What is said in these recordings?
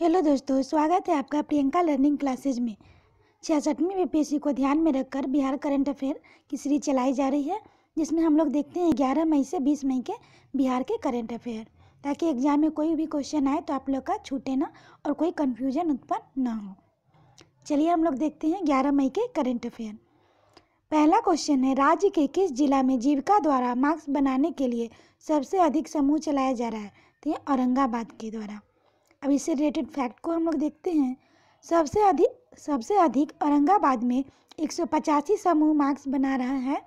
Hello दोस्तों, स्वागत है आपका प्रियंका लर्निंग क्लासेज में। 66वीं बीपीएससी को ध्यान में रखकर बिहार करंट अफेयर की सीरीज चलाई जा रही है, जिसमें हम लोग देखते हैं 11 मई से 20 मई के बिहार के करंट अफेयर, ताकि एग्जाम में कोई भी क्वेश्चन आए तो आप लोग का छूटे ना और कोई कन्फ्यूजन उत्पन्न ना हो। चलिए हम लोग देखते हैं 11 मई के करंट अफेयर। पहला क्वेश्चन है, राज्य के किस जिला में जीविका द्वारा मास्क बनाने के लिए सबसे अधिक समूह चलाया जा रहा है? तो ये औरंगाबाद के द्वारा। अब इससे रिलेटेड फैक्ट को हम लोग देखते हैं। सबसे अधिक औरंगाबाद में 185 समूह मास्क बना रहा है,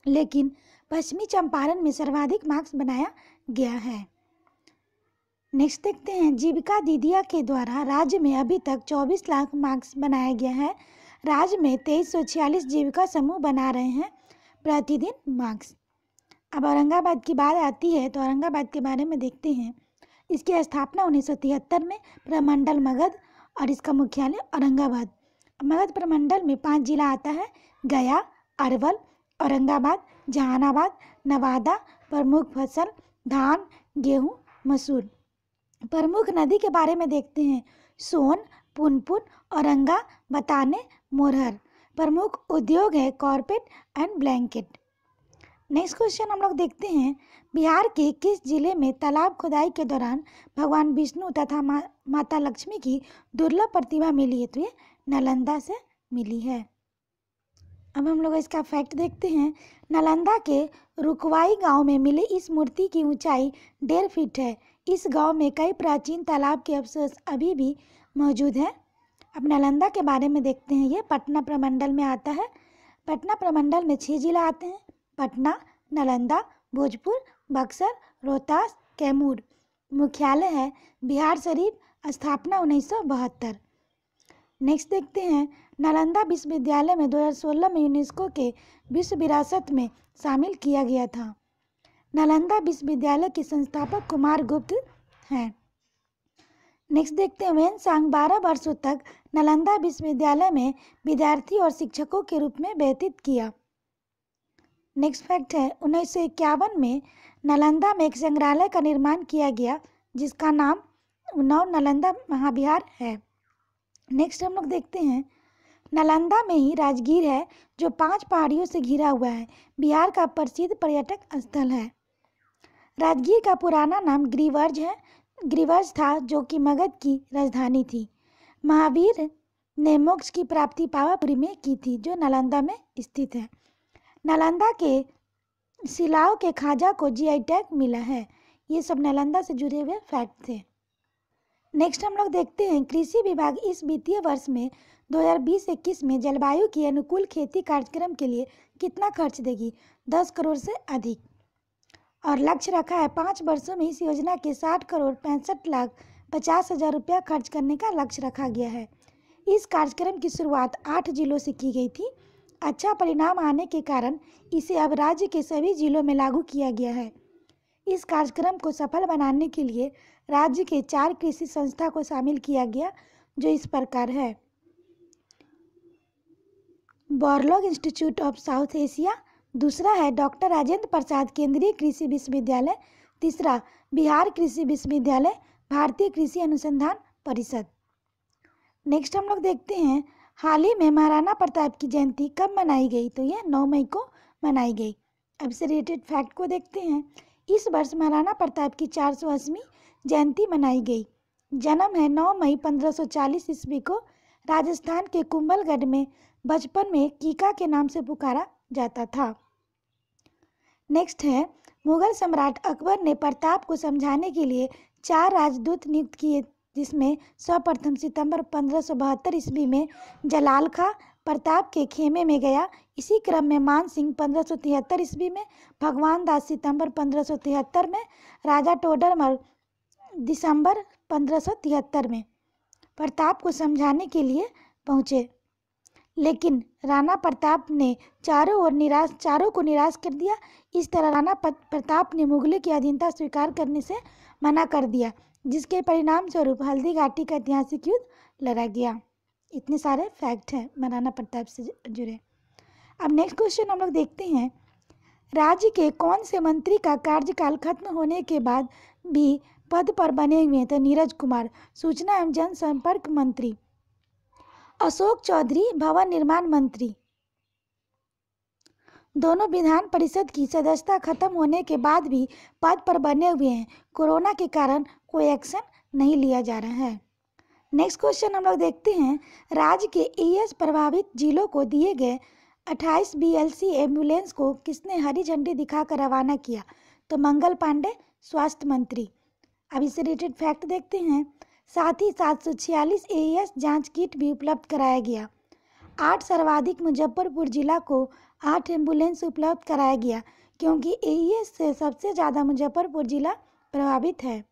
लेकिन पश्चिमी चंपारण में सर्वाधिक मास्क बनाया गया है। नेक्स्ट देखते हैं, जीविका दीदिया के द्वारा राज्य में अभी तक 24 लाख मास्क बनाया गया है। राज्य में 2346 जीविका समूह बना रहे हैं प्रतिदिन मास्क। अब औरंगाबाद की बात आती है तो औरंगाबाद के बारे में देखते हैं। इसकी स्थापना 1973 में प्रमंडल मगध और इसका मुख्यालय औरंगाबाद। मगध प्रमंडल में 5 जिला आता है: गया, अरवल, औरंगाबाद, जहानाबाद, नवादा। प्रमुख फसल धान, गेहूं, मसूर। प्रमुख नदी के बारे में देखते हैं: सोन, पुनपुन, औरंगा, बताने, मोरहर। प्रमुख उद्योग है कॉर्पेट एंड ब्लैंकेट। नेक्स्ट क्वेश्चन हम लोग देखते हैं, बिहार के किस जिले में तालाब खुदाई के दौरान भगवान विष्णु तथा माता लक्ष्मी की दुर्लभ प्रतिमा मिली है? तो ये नालंदा से मिली है। अब हम लोग इसका फैक्ट देखते हैं। नालंदा के रुकवाई गांव में मिली इस मूर्ति की ऊंचाई 1.5 फीट है। इस गांव में कई प्राचीन तालाब के अवशेष अभी भी मौजूद है। अब नालंदा के बारे में देखते हैं। ये पटना प्रमंडल में आता है। पटना प्रमंडल में 6 जिला आते हैं: पटना, नालंदा, भोजपुर, बक्सर, रोहतास, कैमूर। मुख्यालय है बिहार शरीफ। स्थापना 1972। नेक्स्ट देखते हैं, नालंदा विश्वविद्यालय में 2016 में यूनेस्को के विश्व विरासत में शामिल किया गया था। नालंदा विश्वविद्यालय के संस्थापक कुमार गुप्त हैं। नेक्स्ट देखते हैं, वेनसांग 12 वर्षों तक नालंदा विश्वविद्यालय में विद्यार्थी और शिक्षकों के रूप में व्यतीत किया। नेक्स्ट फैक्ट है, 1951 में नालंदा में एक संग्रहालय का निर्माण किया गया, जिसका नाम नव नालंदा महाविहार है। नेक्स्ट हम लोग देखते हैं, नालंदा में ही राजगीर है, जो 5 पहाड़ियों से घिरा हुआ है। बिहार का प्रसिद्ध पर्यटक स्थल है। राजगीर का पुराना नाम गिरिवर्ज था, जो कि मगध की राजधानी थी। महावीर ने मोक्ष की प्राप्ति पावापुरी में की थी, जो नालंदा में स्थित है। नालंदा के शिलाओं के खाजा को जीआई टैग मिला है। ये सब नालंदा से जुड़े हुए फैक्ट थे। नेक्स्ट हम लोग देखते हैं, कृषि विभाग इस वित्तीय वर्ष में 2020-21 में जलवायु की अनुकूल खेती कार्यक्रम के लिए कितना खर्च देगी? 10 करोड़ से अधिक। और लक्ष्य रखा है 5 वर्षों में इस योजना के 60,65,50,000 रुपया खर्च करने का लक्ष्य रखा गया है। इस कार्यक्रम की शुरुआत 8 जिलों से की गई थी। अच्छा परिणाम आने के कारण इसे अब राज्य के सभी जिलों में लागू किया गया है। इस कार्यक्रम को सफल बनाने के लिए राज्य के 4 कृषि संस्था को शामिल किया गया, जो इस प्रकार है: Borlaug institute of south Asia, दूसरा है डॉक्टर राजेंद्र प्रसाद केंद्रीय कृषि विश्वविद्यालय, तीसरा बिहार कृषि विश्वविद्यालय, भारतीय कृषि अनुसंधान परिषद। नेक्स्ट हम लोग देखते हैं, हाल ही में महाराणा प्रताप की जयंती कब मनाई गई? तो यह 9 मई को मनाई गई। अब से रिलेटेड फैक्ट को देखते हैं। इस वर्ष महाराणा प्रताप की 480वीं जयंती मनाई गई। जन्म है 9 मई 1540 ईस्वी को। राजस्थान के कुंभलगढ़ में बचपन में कीका के नाम से पुकारा जाता था। नेक्स्ट है, मुगल सम्राट अकबर ने प्रताप को समझाने के लिए 4 राजदूत नियुक्त किए, जिसमें सर्वप्रथम सितंबर 1572 ईस्वी में जलाल खां प्रताप के खेमे में गया। इसी क्रम में मान सिंह 1573 ईस्वी में, भगवान दास सितंबर 1573 में, राजा टोडरमल दिसंबर 1573 में प्रताप को समझाने के लिए पहुँचे, लेकिन राणा प्रताप ने चारों को निराश कर दिया। इस तरह राणा प्रताप ने मुगलों की अधीनता स्वीकार करने से मना कर दिया, जिसके परिणाम स्वरूप हल्दी घाटी का ऐतिहासिक युद्ध लड़ा गया। इतने सारे फैक्ट हैं महाराणा प्रताप से जुड़े। अब नेक्स्ट क्वेश्चन हम लोग देखते हैं, राज्य के कौन से मंत्री का कार्यकाल खत्म होने के बाद भी पद पर बने हुए हैं? तो नीरज कुमार, सूचना एवं जनसंपर्क मंत्री। अशोक चौधरी, भवन निर्माण मंत्री। दोनों विधान परिषद की सदस्यता खत्म होने के बाद भी पद पर बने हुए हैं। कोरोना के कारण कोई एक्शन नहीं लिया जा रहा है। नेक्स्ट क्वेश्चन हम लोग देखते हैं, राज्य के एईएस प्रभावित जिलों को दिए गए 28 BLC एम्बुलेंस को किसने हरी झंडी दिखाकर रवाना किया? तो मंगल पांडे, स्वास्थ्य मंत्री। अब इससे रिलेटेड फैक्ट देखते हैं। साथ ही 746 एईएस जांच किट भी उपलब्ध कराया गया। 8 सर्वाधिक मुजफ्फरपुर जिला को 8 एम्बुलेंस उपलब्ध कराया गया, क्योंकि एईएस से सबसे ज़्यादा मुजफ्फरपुर जिला प्रभावित है।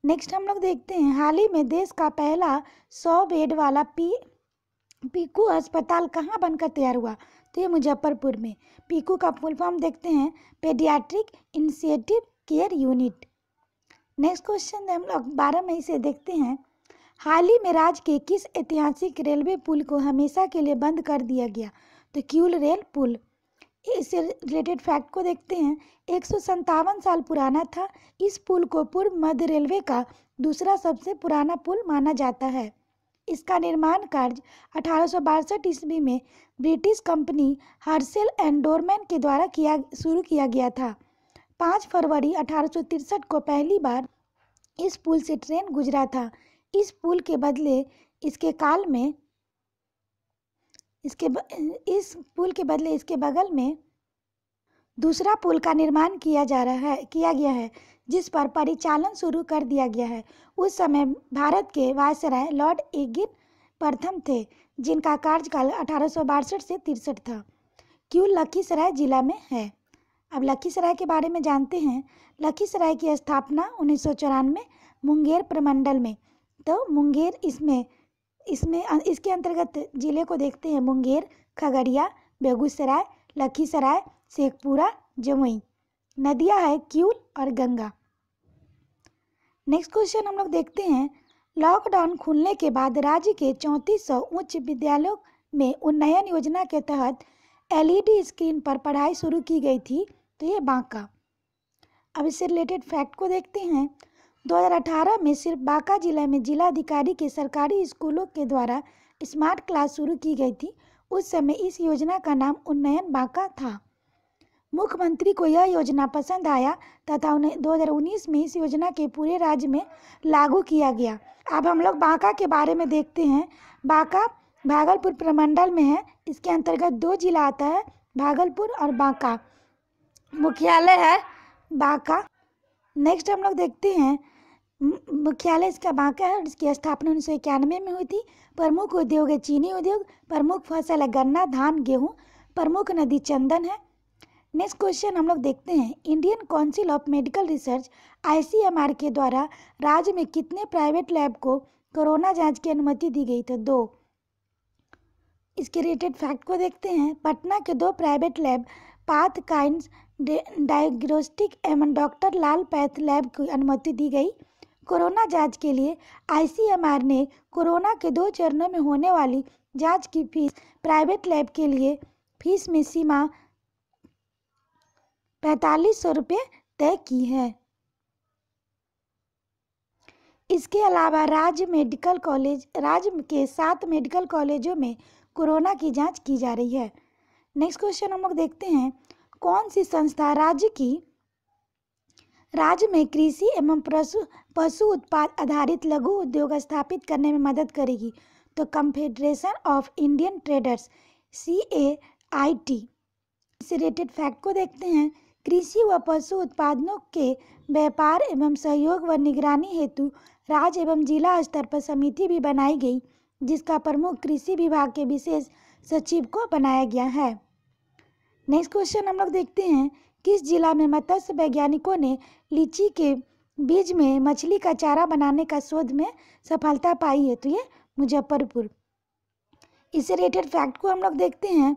नेक्स्ट हम लोग देखते हैं, हाल ही में देश का पहला 100 बेड वाला पीकू अस्पताल कहाँ बनकर तैयार हुआ? तो ये मुजफ्फरपुर में। पीकू का फुल फॉर्म देखते हैं, paediatric intensive care unit. Next question हम लोग 12 मई से देखते हैं, हाल ही में राज्य के किस ऐतिहासिक रेलवे पुल को हमेशा के लिए बंद कर दिया गया? तो किऊल रेल पुल। इससे रिलेटेड फैक्ट को देखते हैं, 157 साल पुराना था। इस पुल को पूर्व मध्य रेलवे का दूसरा सबसे पुराना पुल माना जाता है। इसका निर्माण कार्य 1862 ईस्वी में ब्रिटिश कंपनी हर्सेल एंड डोरमैन के द्वारा शुरू किया गया था। 5 फरवरी 1863 को पहली बार इस पुल से ट्रेन गुजरा था। इस पुल के बदले इसके बगल में दूसरा पुल का निर्माण किया गया है, जिस पर परिचालन शुरू कर दिया गया है। उस समय भारत के वायसराय लॉर्ड एगिन प्रथम थे, जिनका कार्यकाल 1862 से 63 था। किऊल लखीसराय जिला में है। अब लखीसराय के बारे में जानते हैं। लखीसराय की स्थापना 1994 मुंगेर प्रमंडल में। तो मुंगेर इसके अंतर्गत जिले को देखते हैं, मुंगेर, खगड़िया, बेगूसराय, लखीसराय, शेखपुरा, जमुई। नदियां है किऊल और गंगा। नेक्स्ट क्वेश्चन हम लोग देखते हैं, लॉकडाउन खुलने के बाद राज्य के 3400 उच्च विद्यालयों में उन्नयन योजना के तहत LED स्क्रीन पर पढ़ाई शुरू की गई थी। तो ये बांका। अब इससे रिलेटेड फैक्ट को देखते हैं, 2018 में सिर्फ बांका जिला में जिलाधिकारी के सरकारी स्कूलों के द्वारा स्मार्ट क्लास शुरू की गई थी। उस समय इस योजना का नाम उन्नयन बांका था। मुख्यमंत्री को यह योजना पसंद आया तथा 2019 में इस योजना के पूरे राज्य में लागू किया गया। अब हम लोग बांका के बारे में देखते हैं। बांका भागलपुर प्रमंडल में है। इसके अंतर्गत 2 जिला आता है, भागलपुर और बांका। मुख्यालय है बांका। नेक्स्ट हम लोग देखते हैं, मुख्यालय इसका बांका है और इसकी स्थापना 1991 में हुई थी। प्रमुख उद्योग है चीनी उद्योग, प्रमुख फसल है गन्ना, धान, गेहूं, प्रमुख नदी चंदन है। नेक्स्ट क्वेश्चन हम लोग देखते हैं, Indian council of medical research ICMR के द्वारा राज्य में कितने प्राइवेट लैब को कोरोना जांच की अनुमति दी गई? तो 2। इसके रिलेटेड फैक्ट को देखते हैं, पटना के 2 private lab path coins diagnostic एवं डॉक्टर लाल पैथ लैब को अनुमति दी गई। कोरोना जांच के लिए ICMR ने कोरोना के 2 चरणों में होने वाली जांच की फीस प्राइवेट लैब के लिए फीस में सीमा 4500 रुपये तय की है। इसके अलावा राज्य के 7 मेडिकल कॉलेजों में कोरोना की जांच की जा रही है। नेक्स्ट क्वेश्चन हम लोग देखते हैं, कौन सी संस्था राज्य में कृषि एवं पशु उत्पाद आधारित लघु उद्योग स्थापित करने में मदद करेगी? तो confederation of Indian traders CAIT। इससे रिलेटेड फैक्ट को देखते हैं, कृषि व पशु उत्पादों के व्यापार एवं सहयोग व निगरानी हेतु राज्य एवं जिला स्तर पर समिति भी बनाई गई, जिसका प्रमुख कृषि विभाग के विशेष सचिव को बनाया गया है। नेक्स्ट क्वेश्चन हम लोग देखते हैं, किस जिला में मत्स्य वैज्ञानिकों ने लीची के बीज में मछली का चारा बनाने का शोध में सफलता पाई है? तो ये मुजफ्फरपुर। इससे रिलेटेड फैक्ट को हम लोग देखते हैं,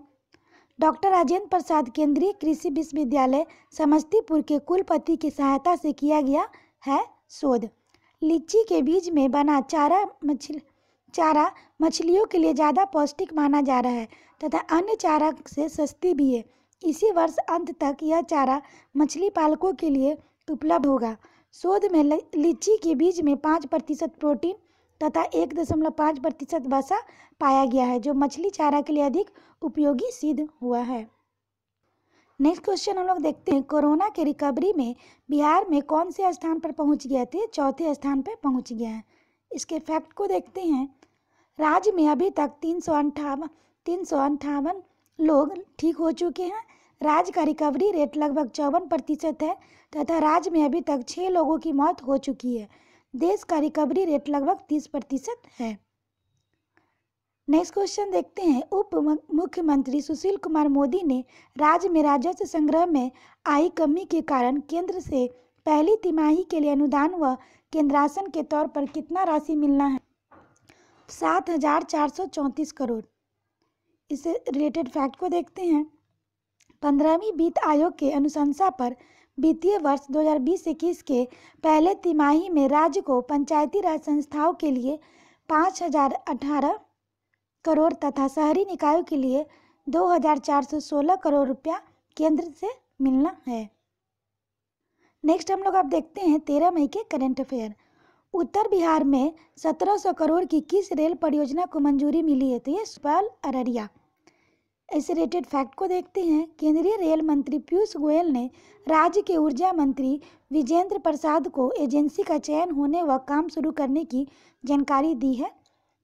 डॉक्टर राजेंद्र प्रसाद केंद्रीय कृषि विश्वविद्यालय समस्तीपुर के कुलपति की सहायता से किया गया है शोध। लीची के बीज में बना चारा मछलियों के लिए ज़्यादा पौष्टिक माना जा रहा है तथा अन्य चारा से सस्ती भी है। इसी वर्ष अंत तक यह चारा मछली पालकों के लिए उपलब्ध होगा। शोध में लीची के बीज में 5% प्रोटीन तथा 1.5% वसा पाया गया है, जो मछली चारा के लिए अधिक उपयोगी सिद्ध हुआ है। नेक्स्ट क्वेश्चन हम लोग देखते हैं, कोरोना के रिकवरी में बिहार में कौन से स्थान पर पहुंच गया थे? चौथे स्थान पर पहुंच गया है। इसके फैक्ट को देखते हैं। राज्य में अभी तक 358 लोग ठीक हो चुके हैं। राज्य का रिकवरी रेट लगभग 54% है तथा राज्य में अभी तक 6 लोगों की मौत हो चुकी है। देश का रिकवरी रेट लगभग 30% है। नेक्स्ट क्वेश्चन देखते हैं, उप मुख्यमंत्री सुशील कुमार मोदी ने राज्य में राजस्व संग्रह में आई कमी के कारण केंद्र से पहली तिमाही के लिए अनुदान व केंद्रासन के तौर पर कितना राशि मिलना है? 7,434 करोड़। इससे रिलेटेड फैक्ट को देखते हैं। 15वीं वित्त आयोग के अनुशंसा पर वित्तीय वर्ष 2020-21 के पहले तिमाही में राज्य को पंचायती राज संस्थाओं के लिए 5,018 करोड़ तथा शहरी निकायों के लिए 2,416 करोड़ रुपया केंद्र से मिलना है। नेक्स्ट हम लोग आप देखते हैं 13 मई के करंट अफेयर। उत्तर बिहार में 1700 करोड़ की किस रेल परियोजना को मंजूरी मिली है? तो ये सुपौल अररिया। ऐसे रिलेटेड फैक्ट को देखते हैं। केंद्रीय रेल मंत्री पीयूष गोयल ने राज्य के ऊर्जा मंत्री विजेंद्र प्रसाद को एजेंसी का चयन होने व काम शुरू करने की जानकारी दी है।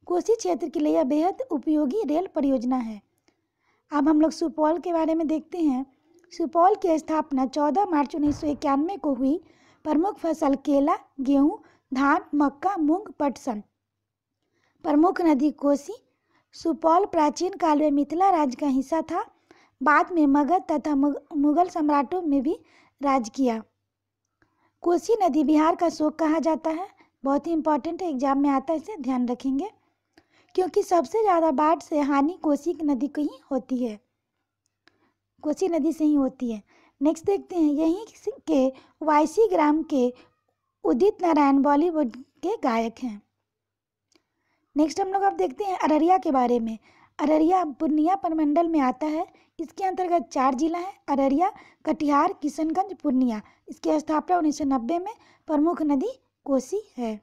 कोसी क्षेत्र के लिए यह बेहद उपयोगी रेल परियोजना है। अब हम लोग सुपौल के बारे में देखते हैं। सुपौल की स्थापना 14 मार्च 1991 को हुई। प्रमुख फसल केला, गेहूं, धान, मक्का, मूंग, पटसन। प्रमुख नदी कोसी। सुपौल प्राचीन काल में मिथिला राज्य का हिस्सा था। बाद में मगध तथा मुगल सम्राटों में भी राज किया। कोसी नदी बिहार का शोक कहा जाता है। बहुत ही इंपॉर्टेंट है, एग्जाम में आता है, इसे ध्यान रखेंगे, क्योंकि सबसे ज़्यादा बाढ़ से हानि कोसी नदी को ही होती है, कोसी नदी से ही होती है। नेक्स्ट देखते हैं, यहीं के वायसी ग्राम के उदित नारायण बॉलीवुड के गायक हैं। नेक्स्ट हम लोग अब देखते हैं अररिया के बारे में। अररिया पूर्णिया प्रमंडल में आता है। इसके अंतर्गत 4 जिला हैं, अररिया, कटिहार, किशनगंज, पूर्णिया। इसकी स्थापना 1990 में। प्रमुख नदी कोसी है।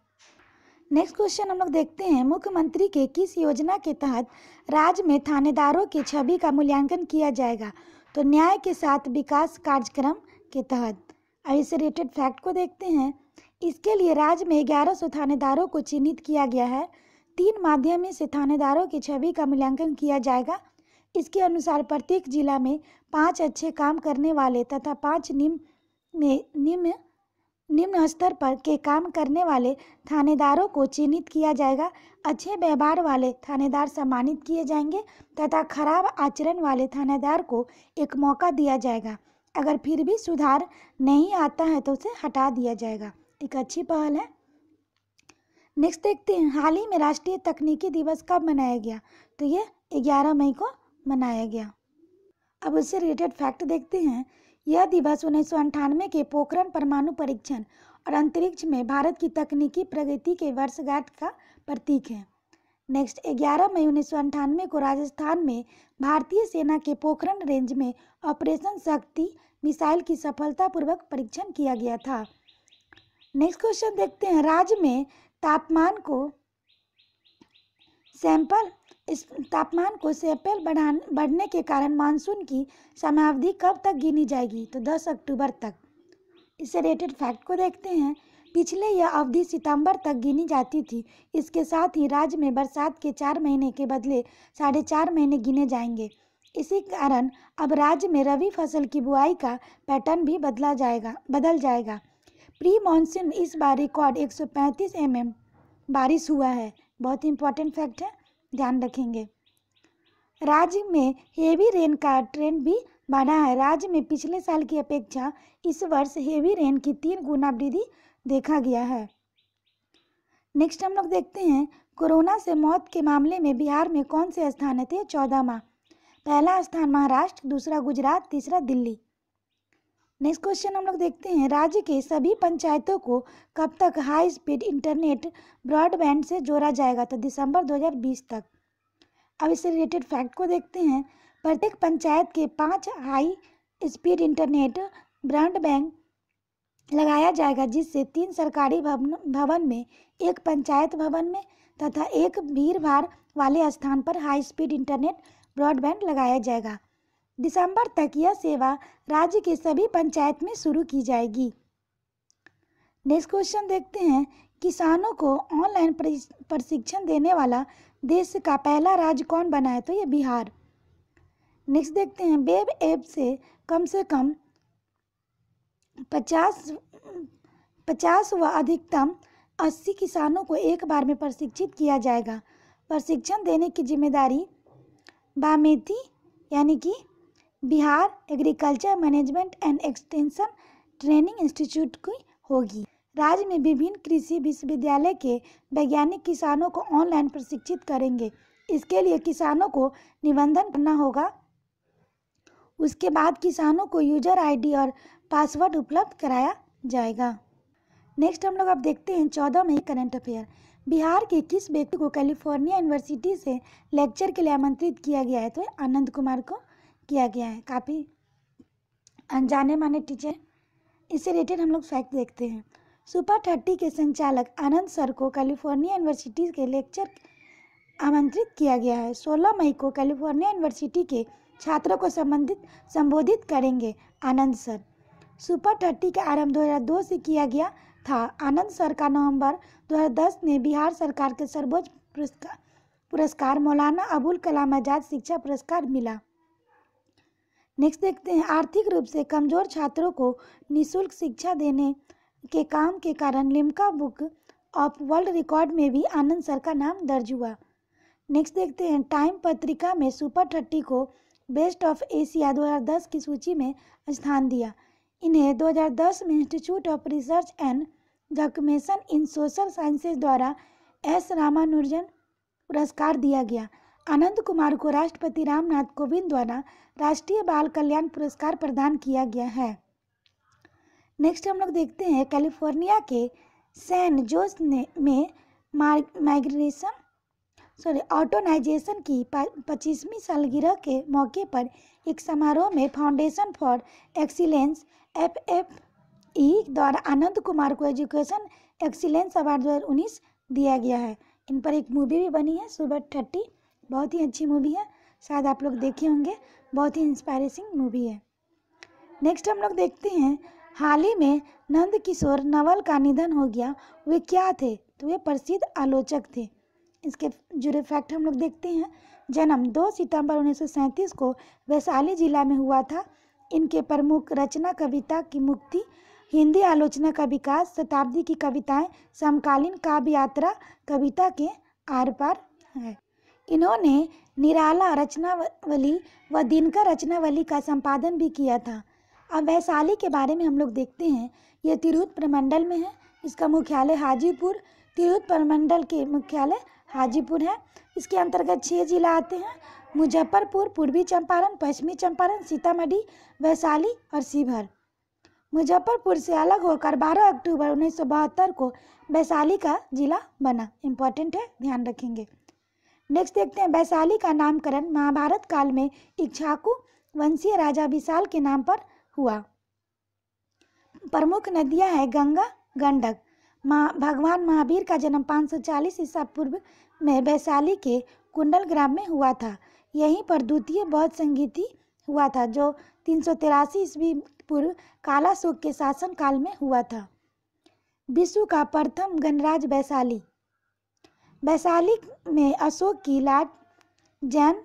नेक्स्ट क्वेश्चन हम लोग देखते हैं, मुख्यमंत्री के किस योजना के तहत राज्य में थानेदारों की छवि का मूल्यांकन किया जाएगा? तो न्याय के साथ विकास कार्यक्रम के तहत। अब इससे रिलेटेड फैक्ट को देखते हैं। इसके लिए राज्य में 1100 थानेदारों को चिन्हित किया गया है। 3 माध्यमों से थानेदारों की छवि का मूल्यांकन किया जाएगा। इसके अनुसार प्रत्येक जिला में 5 अच्छे काम करने वाले तथा 5 निम्न स्तर पर के काम करने वाले थानेदारों को चिन्हित किया जाएगा। अच्छे व्यवहार वाले थानेदार सम्मानित किए जाएंगे तथा खराब आचरण वाले थानेदार को एक मौका दिया जाएगा। अगर फिर भी सुधार नहीं आता है तो उसे हटा दिया जाएगा। एक अच्छी पहल है। नेक्स्ट देखते हैं, हाल ही में राष्ट्रीय तकनीकी दिवस कब मनाया गया? तो ये 11 मई को मनाया गया। अब उससे रिलेटेड फैक्ट देखते हैं। यह दिवस 1998 के पोखरण परमाणु परीक्षण और अंतरिक्ष में भारत की तकनीकी प्रगति के वर्षगांठ का प्रतीक है। नेक्स्ट 11 मई 1998 को राजस्थान में भारतीय सेना के पोखरण रेंज में ऑपरेशन शक्ति मिसाइल की सफलतापूर्वक परीक्षण किया गया था। नेक्स्ट क्वेश्चन देखते हैं, राज्य में तापमान को सैंपल बढ़ने के कारण मानसून की समयावधि कब तक गिनी जाएगी? तो 10 अक्टूबर तक। इससे रिलेटेड फैक्ट को देखते हैं। पिछले यह अवधि सितंबर तक गिनी जाती थी। इसके साथ ही राज्य में बरसात के 4 महीने के बदले 4.5 महीने गिने जाएंगे। इसी कारण अब राज्य में रबी फसल की बुआई का पैटर्न भी बदल जाएगा। प्री मानसून इस बार रिकॉर्ड 135 mm बारिश हुआ है। बहुत इंपॉर्टेंट फैक्ट है, ध्यान रखेंगे। राज्य में हेवी रेन का ट्रेंड भी बढ़ा है। राज्य में पिछले साल की अपेक्षा इस वर्ष हेवी रेन की 3 गुना वृद्धि देखा गया है। नेक्स्ट हम लोग देखते हैं, कोरोना से मौत के मामले में बिहार में कौन से स्थान है? थे 14वां। पहला स्थान महाराष्ट्र, दूसरा गुजरात, तीसरा दिल्ली। नेक्स्ट क्वेश्चन हम लोग देखते हैं, राज्य के सभी पंचायतों को कब तक हाई स्पीड इंटरनेट ब्रॉडबैंड से जोड़ा जाएगा? तो दिसंबर 2020 तक। अब इससे रिलेटेड फैक्ट को देखते हैं। प्रत्येक पंचायत के 5 हाई स्पीड इंटरनेट ब्रॉडबैंड लगाया जाएगा, जिससे 3 सरकारी भवन में, 1 पंचायत भवन में तथा 1 भीड़-भाड़ वाले स्थान पर हाई स्पीड इंटरनेट ब्रॉडबैंड लगाया जाएगा। दिसंबर तक यह सेवा राज्य के सभी पंचायत में शुरू की जाएगी। नेक्स्ट क्वेश्चन देखते हैं, किसानों को ऑनलाइन प्रशिक्षण देने वाला देश का पहला राज्य कौन बना है? तो ये बिहार। नेक्स्ट देखते हैं, वेब ऐप से कम 50 व अधिकतम 80 किसानों को एक बार में प्रशिक्षित किया जाएगा। प्रशिक्षण देने की जिम्मेदारी बामेती यानी कि Bihar agriculture management and extension training institute की होगी। राज्य में विभिन्न कृषि विश्वविद्यालय के वैज्ञानिक किसानों को ऑनलाइन प्रशिक्षित करेंगे। इसके लिए किसानों को निबंधन करना होगा। उसके बाद किसानों को यूजर आईडी और पासवर्ड उपलब्ध कराया जाएगा। नेक्स्ट हम लोग अब देखते हैं 14 मई करंट अफेयर। बिहार के किस व्यक्ति को कैलिफोर्निया यूनिवर्सिटी से लेक्चर के लिए आमंत्रित किया गया है? तो आनंद कुमार को किया गया है। काफ़ी अनजाने माने टीचर। इससे रिलेटेड हम लोग फैक्ट देखते हैं। सुपर 30 के संचालक आनंद सर को कैलिफोर्निया यूनिवर्सिटी के लेक्चर आमंत्रित किया गया है। 16 मई को कैलिफोर्निया यूनिवर्सिटी के छात्रों को संबोधित करेंगे आनंद सर। सुपर 30 का आरंभ 2002 से किया गया था। आनंद सर का नवंबर 2010 में बिहार सरकार के सर्वोच्च पुरस्कार मौलाना अबुल कलाम आजाद शिक्षा पुरस्कार मिला। नेक्स्ट देखते हैं, आर्थिक रूप से कमजोर छात्रों को निःशुल्क शिक्षा देने के काम के कारण Limca book of world record में भी आनंद सर का नाम दर्ज हुआ। नेक्स्ट देखते हैं, टाइम पत्रिका में सुपर 30 को बेस्ट ऑफ एशिया 2010 की सूची में स्थान दिया। इन्हें 2010 में institute of research and documentation in social sciences द्वारा एस रामानुजन पुरस्कार दिया गया। आनंद कुमार को राष्ट्रपति रामनाथ कोविंद द्वारा राष्ट्रीय बाल कल्याण पुरस्कार प्रदान किया गया है। नेक्स्ट हम लोग देखते हैं, कैलिफोर्निया के सैन जोस में ऑटोनाइजेशन की 25वीं सालगिरह के मौके पर एक समारोह में फाउंडेशन फॉर एक्सीलेंस FFE द्वारा आनंद कुमार को एजुकेशन एक्सीलेंस अवार्ड 2019 दिया गया है। इन पर एक मूवी भी बनी है सुपर 30, बहुत ही अच्छी मूवी है, शायद आप लोग देखे होंगे, बहुत ही इंस्पायरेटिंग मूवी है। नेक्स्ट हम लोग देखते हैं, हाल ही में नंद किशोर नवल का निधन हो गया। वे क्या थे? तो वे प्रसिद्ध आलोचक थे। इसके जुड़े फैक्ट हम लोग देखते हैं। जन्म 2 सितंबर 1937 को वैशाली जिला में हुआ था। इनके प्रमुख रचना कविता की मुक्ति, हिंदी आलोचना का विकास, शताब्दी की कविताएं, समकालीन काव्य यात्रा, कविता के आर पार है। इन्होंने निराला रचनावली व दिनकर रचनावली का संपादन भी किया था। अब वैशाली के बारे में हम लोग देखते हैं। यह तिरहुत प्रमंडल में है। इसका मुख्यालय हाजीपुर, तिरहुत प्रमंडल के मुख्यालय हाजीपुर है। इसके अंतर्गत 6 जिला आते हैं: मुजफ्फरपुर, पूर्वी चंपारण, पश्चिमी चंपारण, सीतामढ़ी, वैशाली और शिवहर। मुजफ्फरपुर से अलग होकर 12 अक्टूबर 1972 को वैशाली का जिला बना। इम्पोर्टेंट है, ध्यान रखेंगे। नेक्स्ट देखते हैं, वैशाली का नामकरण महाभारत काल में इक्ष्वाकु वंशीय राजा विशाल के नाम पर हुआ। प्रमुख नदियां हैं गंगा, गंडक। भगवान महावीर का जन्म 540 ईसा पूर्व में वैशाली के कुंडल ग्राम में हुआ था। यहीं पर द्वितीय बौद्ध संगीति हुआ था, जो 383 ईस्वी पूर्व कालाशोक के शासन काल में हुआ था। विश्व का प्रथम गणराज्य वैशाली। वैशाली में अशोक की लाट, जैन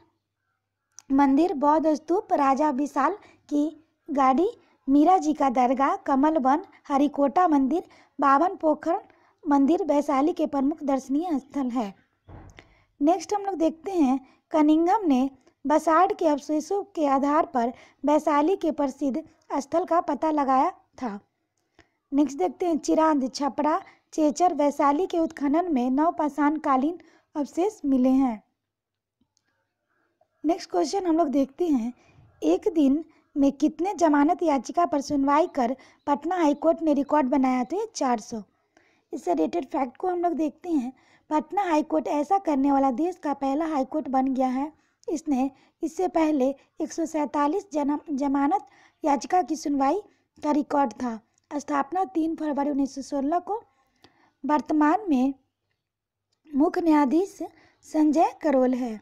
मंदिर, बौद्ध स्तूप, राजा विशाल की गाड़ी, मीरा जी का दरगाह, कमल वन, हरिकोटा मंदिर, बावन पोखर मंदिर वैशाली के प्रमुख दर्शनीय स्थल है। नेक्स्ट हम लोग देखते हैं, कनिंघम ने बसाड़ के अवशेषों के आधार पर वैशाली के प्रसिद्ध स्थल का पता लगाया था। नेक्स्ट देखते हैं, चिरांद, छपरा, चेचर, वैशाली के उत्खनन में नवपाषाण कालीन अवशेष मिले हैं। नेक्स्ट क्वेश्चन हम लोग देखते हैं, एक दिन में कितने जमानत याचिका पर सुनवाई कर पटना हाईकोर्ट ने रिकॉर्ड बनाया? तो ये 400। इससे रिलेटेड फैक्ट को हम लोग देखते हैं। पटना हाईकोर्ट ऐसा करने वाला देश का पहला हाईकोर्ट बन गया है। इससे पहले 147 जमानत याचिका की सुनवाई का रिकॉर्ड था। स्थापना 3 फरवरी 1916 को। वर्तमान में मुख्य न्यायाधीश संजय करोल है।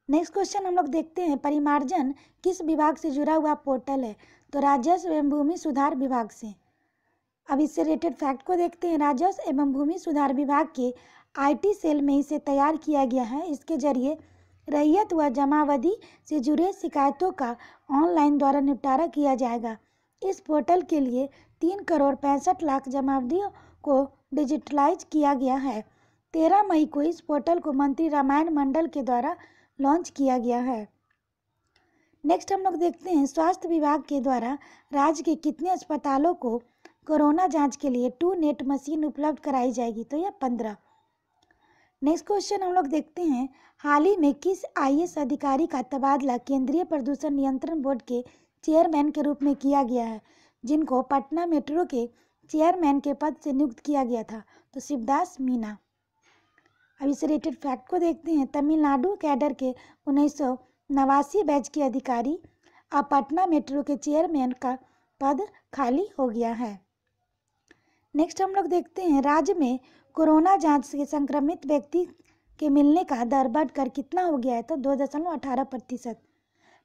नेक्स्ट क्वेश्चन हम लोग देखते हैं, परिमार्जन किस विभाग से जुड़ा हुआ पोर्टल है? तो राजस्व एवं भूमि सुधार विभाग से। अब इससे रिलेटेड फैक्ट को देखते हैं। राजस्व एवं भूमि सुधार विभाग के IT सेल में इसे तैयार किया गया है। इसके जरिए रैयत व जमावधि से जुड़े शिकायतों का ऑनलाइन द्वारा निपटारा किया जाएगा। इस पोर्टल के लिए 3,65,00,000 जमावधियों को डिजिटलाइज किया गया है। 13 मई को इस पोर्टल को मंत्री रामायण मंडल के द्वारा लॉन्च किया गया है। नेक्स्ट हम लोग देखते हैं, स्वास्थ्य विभाग के द्वारा राज्य के कितने अस्पतालों को कोरोना जांच के लिए 2 नेट मशीन उपलब्ध कराई जाएगी? तो यह 15। नेक्स्ट क्वेश्चन हम लोग देखते हैं, हाल ही में किस IAS अधिकारी का तबादला केंद्रीय प्रदूषण नियंत्रण बोर्ड के चेयरमैन के रूप में किया गया है, जिनको पटना मेट्रो के चेयरमैन के पद से नियुक्त किया गया था? तो शिवदास मीना। अब इस रिलेटेड फैक्ट को देखते हैं, तमिलनाडु कैडर के 1989 बैच के अधिकारी अब पटना मेट्रो के चेयरमैन का पद खाली हो गया है। नेक्स्ट हम लोग देखते हैं, राज्य में कोरोना जांच से संक्रमित व्यक्ति के मिलने का दर बढ़कर कितना हो गया है? तो 2.18%।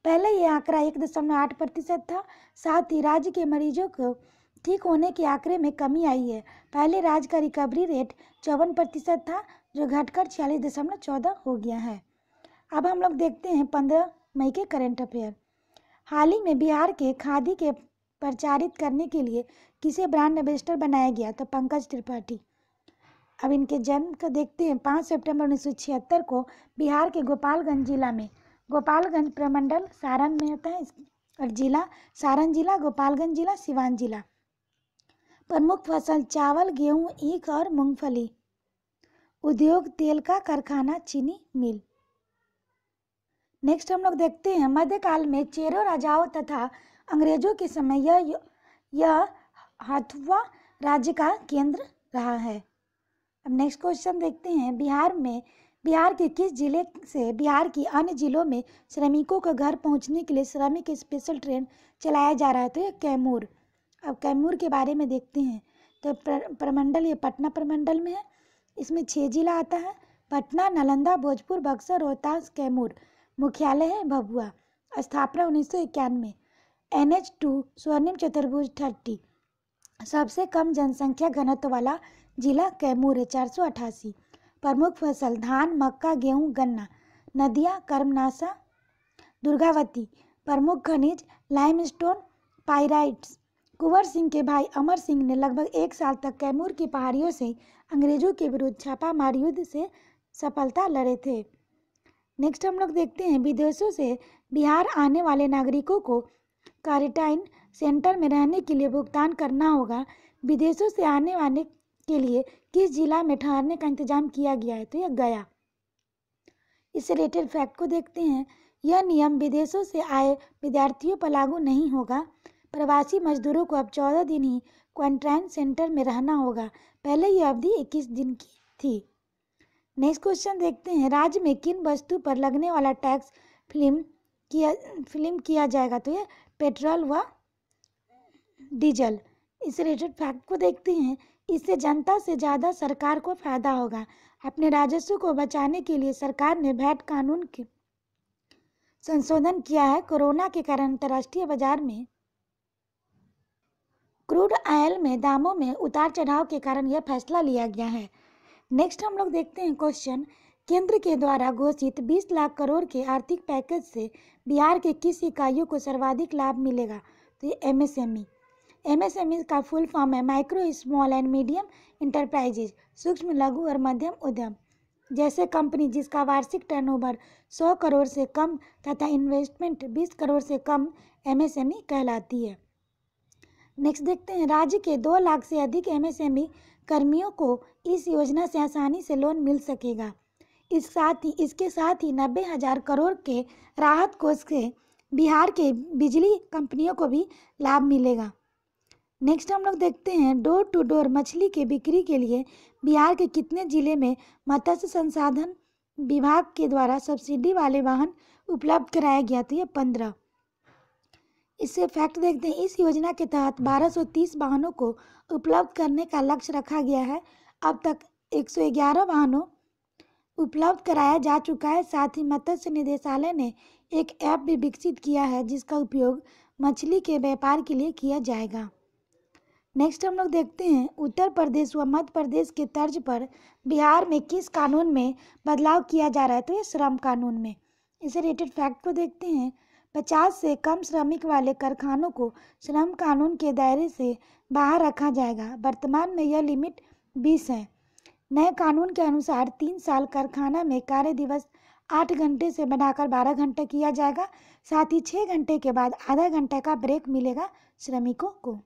पहले ये आंकड़ा 1.8% था। साथ ही राज्य के मरीजों को ठीक होने के आंकड़े में कमी आई है। पहले राज्य का रिकवरी रेट 54% था, जो घटकर 46.14 हो गया है। अब हम लोग देखते हैं 15 मई के करंट अफेयर। हाल ही में बिहार के खादी के प्रचारित करने के लिए किसे ब्रांड एम्बेसडर बनाया गया? तो पंकज त्रिपाठी। अब इनके जन्म को देखते हैं, 5 सितंबर 1976 को बिहार के गोपालगंज जिला में, गोपालगंज प्रमंडल सारण में आता है और जिला सारण जिला, गोपालगंज जिला, सिवान जिला। प्रमुख फसल चावल, गेहूं, ईख और मूंगफली। उद्योग तेल का कारखाना, चीनी मिल। नेक्स्ट हम लोग देखते हैं, मध्यकाल में चेरो राजाओं तथा अंग्रेजों के समय यह हथुआ राज्य का केंद्र रहा है। अब नेक्स्ट क्वेश्चन देखते हैं, बिहार के किस जिले से बिहार की अन्य जिलों में श्रमिकों का घर पहुंचने के लिए श्रमिक स्पेशल ट्रेन चलाया जा रहा है? तो ये कैमूर। अब कैमूर के बारे में देखते हैं, तो प्रमंडल ये पटना प्रमंडल में है। इसमें 6 जिला आता है, पटना, नालंदा, भोजपुर, बक्सर, रोहतास, कैमूर। मुख्यालय है भभुआ। स्थापना 1991। NH2 स्वर्णिम चतुर्भुज 30। सबसे कम जनसंख्या घनत्व वाला जिला कैमूर है, 488। प्रमुख फसल धान, मक्का, गेहूं, गन्ना। नदियाँ कर्मनाशा, दुर्गावती। प्रमुख खनिज लाइमस्टोन, पाइराइट्स। कुंवर सिंह के भाई अमर सिंह ने लगभग 1 साल तक कैमूर की पहाड़ियों से अंग्रेजों के विरुद्ध छापामार युद्ध से सफलता लड़े थे। नेक्स्ट हम लोग देखते हैं, विदेशों से बिहार आने वाले नागरिकों को क्वारंटाइन सेंटर में रहने के लिए भुगतान करना होगा। विदेशों से आने वाले के लिए किस जिला में ठहरने का इंतजाम किया गया है? तो यह गया। इससे रिलेटेड फैक्ट को देखते हैं, यह नियम विदेशों से आए विद्यार्थियों पर लागू नहीं होगा। प्रवासी मजदूरों को अब 14 दिन ही क्वारंटाइन सेंटर में रहना होगा। पहले यह अवधि 21 दिन की थी। नेक्स्ट क्वेश्चन देखते हैं, राज्य में किन वस्तु पर लगने वाला टैक्स फिल्म किया जाएगा? तो यह पेट्रोल व डीजल। इस रिलेटेड फैक्ट को देखते हैं, इससे जनता से ज़्यादा सरकार को फायदा होगा। अपने राजस्व को बचाने के लिए सरकार ने वैट कानून के संशोधन किया है। कोरोना के कारण अंतर्राष्ट्रीय बाजार में क्रूड ऑयल में दामों में उतार चढ़ाव के कारण यह फैसला लिया गया है। नेक्स्ट हम लोग देखते हैं क्वेश्चन, केंद्र के द्वारा घोषित 20 लाख करोड़ के आर्थिक पैकेज से बिहार के किस इकाइयों को सर्वाधिक लाभ मिलेगा? तो ये MSME। MSME का फुल फॉर्म है micro small and medium enterprises, सूक्ष्म लघु और मध्यम उद्यम। जैसे कंपनी जिसका वार्षिक टर्नओवर 100 करोड़ से कम तथा इन्वेस्टमेंट 20 करोड़ से कम MSME कहलाती है। नेक्स्ट देखते हैं, राज्य के 2 लाख से अधिक MSME कर्मियों को इस योजना से आसानी से लोन मिल सकेगा। इसके साथ ही 90,000 करोड़ के राहत कोष से बिहार के बिजली कंपनियों को भी लाभ मिलेगा। नेक्स्ट हम लोग देखते हैं, डोर टू डोर मछली के बिक्री के लिए बिहार के कितने जिले में मत्स्य संसाधन विभाग के द्वारा सब्सिडी वाले वाहन उपलब्ध कराया गया? तो ये 15। इससे फैक्ट देखते हैं। इस योजना के तहत 1230 वाहनों को उपलब्ध करने का लक्ष्य रखा गया है। अब तक 111 वाहनों उपलब्ध कराया जा चुका है। साथ ही मत्स्य निदेशालय ने एक ऐप भी विकसित किया है जिसका उपयोग मछली के व्यापार के लिए किया जाएगा। नेक्स्ट हम लोग देखते हैं उत्तर प्रदेश व मध्य प्रदेश के तर्ज पर बिहार में किस कानून में बदलाव किया जा रहा है, तो ये श्रम कानून में। इसे रिलेटेड फैक्ट को देखते हैं। 50 से कम श्रमिक वाले कारखानों को श्रम कानून के दायरे से बाहर रखा जाएगा। वर्तमान में यह लिमिट 20 है। नए कानून के अनुसार 3 साल कारखाना में कार्य दिवस 8 घंटे से बढ़ाकर 12 घंटे किया जाएगा। साथ ही 6 घंटे के बाद आधा घंटे का ब्रेक मिलेगा श्रमिकों को।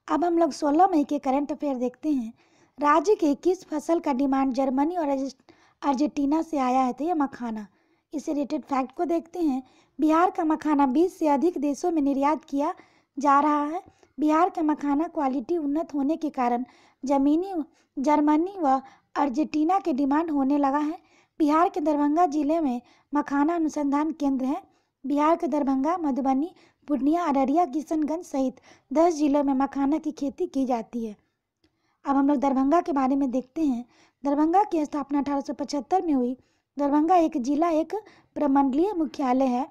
अब हम लोग 16 मई के करंट अफेयर देखते हैं। राज्य के किस फसल का डिमांड जर्मनी और अर्जेंटीना से आया है, तो यह मखाना। इससे रिलेटेड फैक्ट को देखते हैं। बिहार का मखाना 20 से अधिक देशों में निर्यात किया जा रहा है। बिहार का मखाना क्वालिटी उन्नत होने के कारण जर्मनी व अर्जेंटीना के डिमांड होने लगा है। बिहार के दरभंगा जिले में मखाना अनुसंधान केंद्र है। बिहार के दरभंगा, मधुबनी, पूर्णिया, अररिया, किशनगंज सहित 10 जिलों में मखाना की खेती की जाती है। अब हम लोग दरभंगा के बारे में देखते हैं। दरभंगा की स्थापना 1875 में हुई। दरभंगा एक जिला एक प्रमंडलीय मुख्यालय है।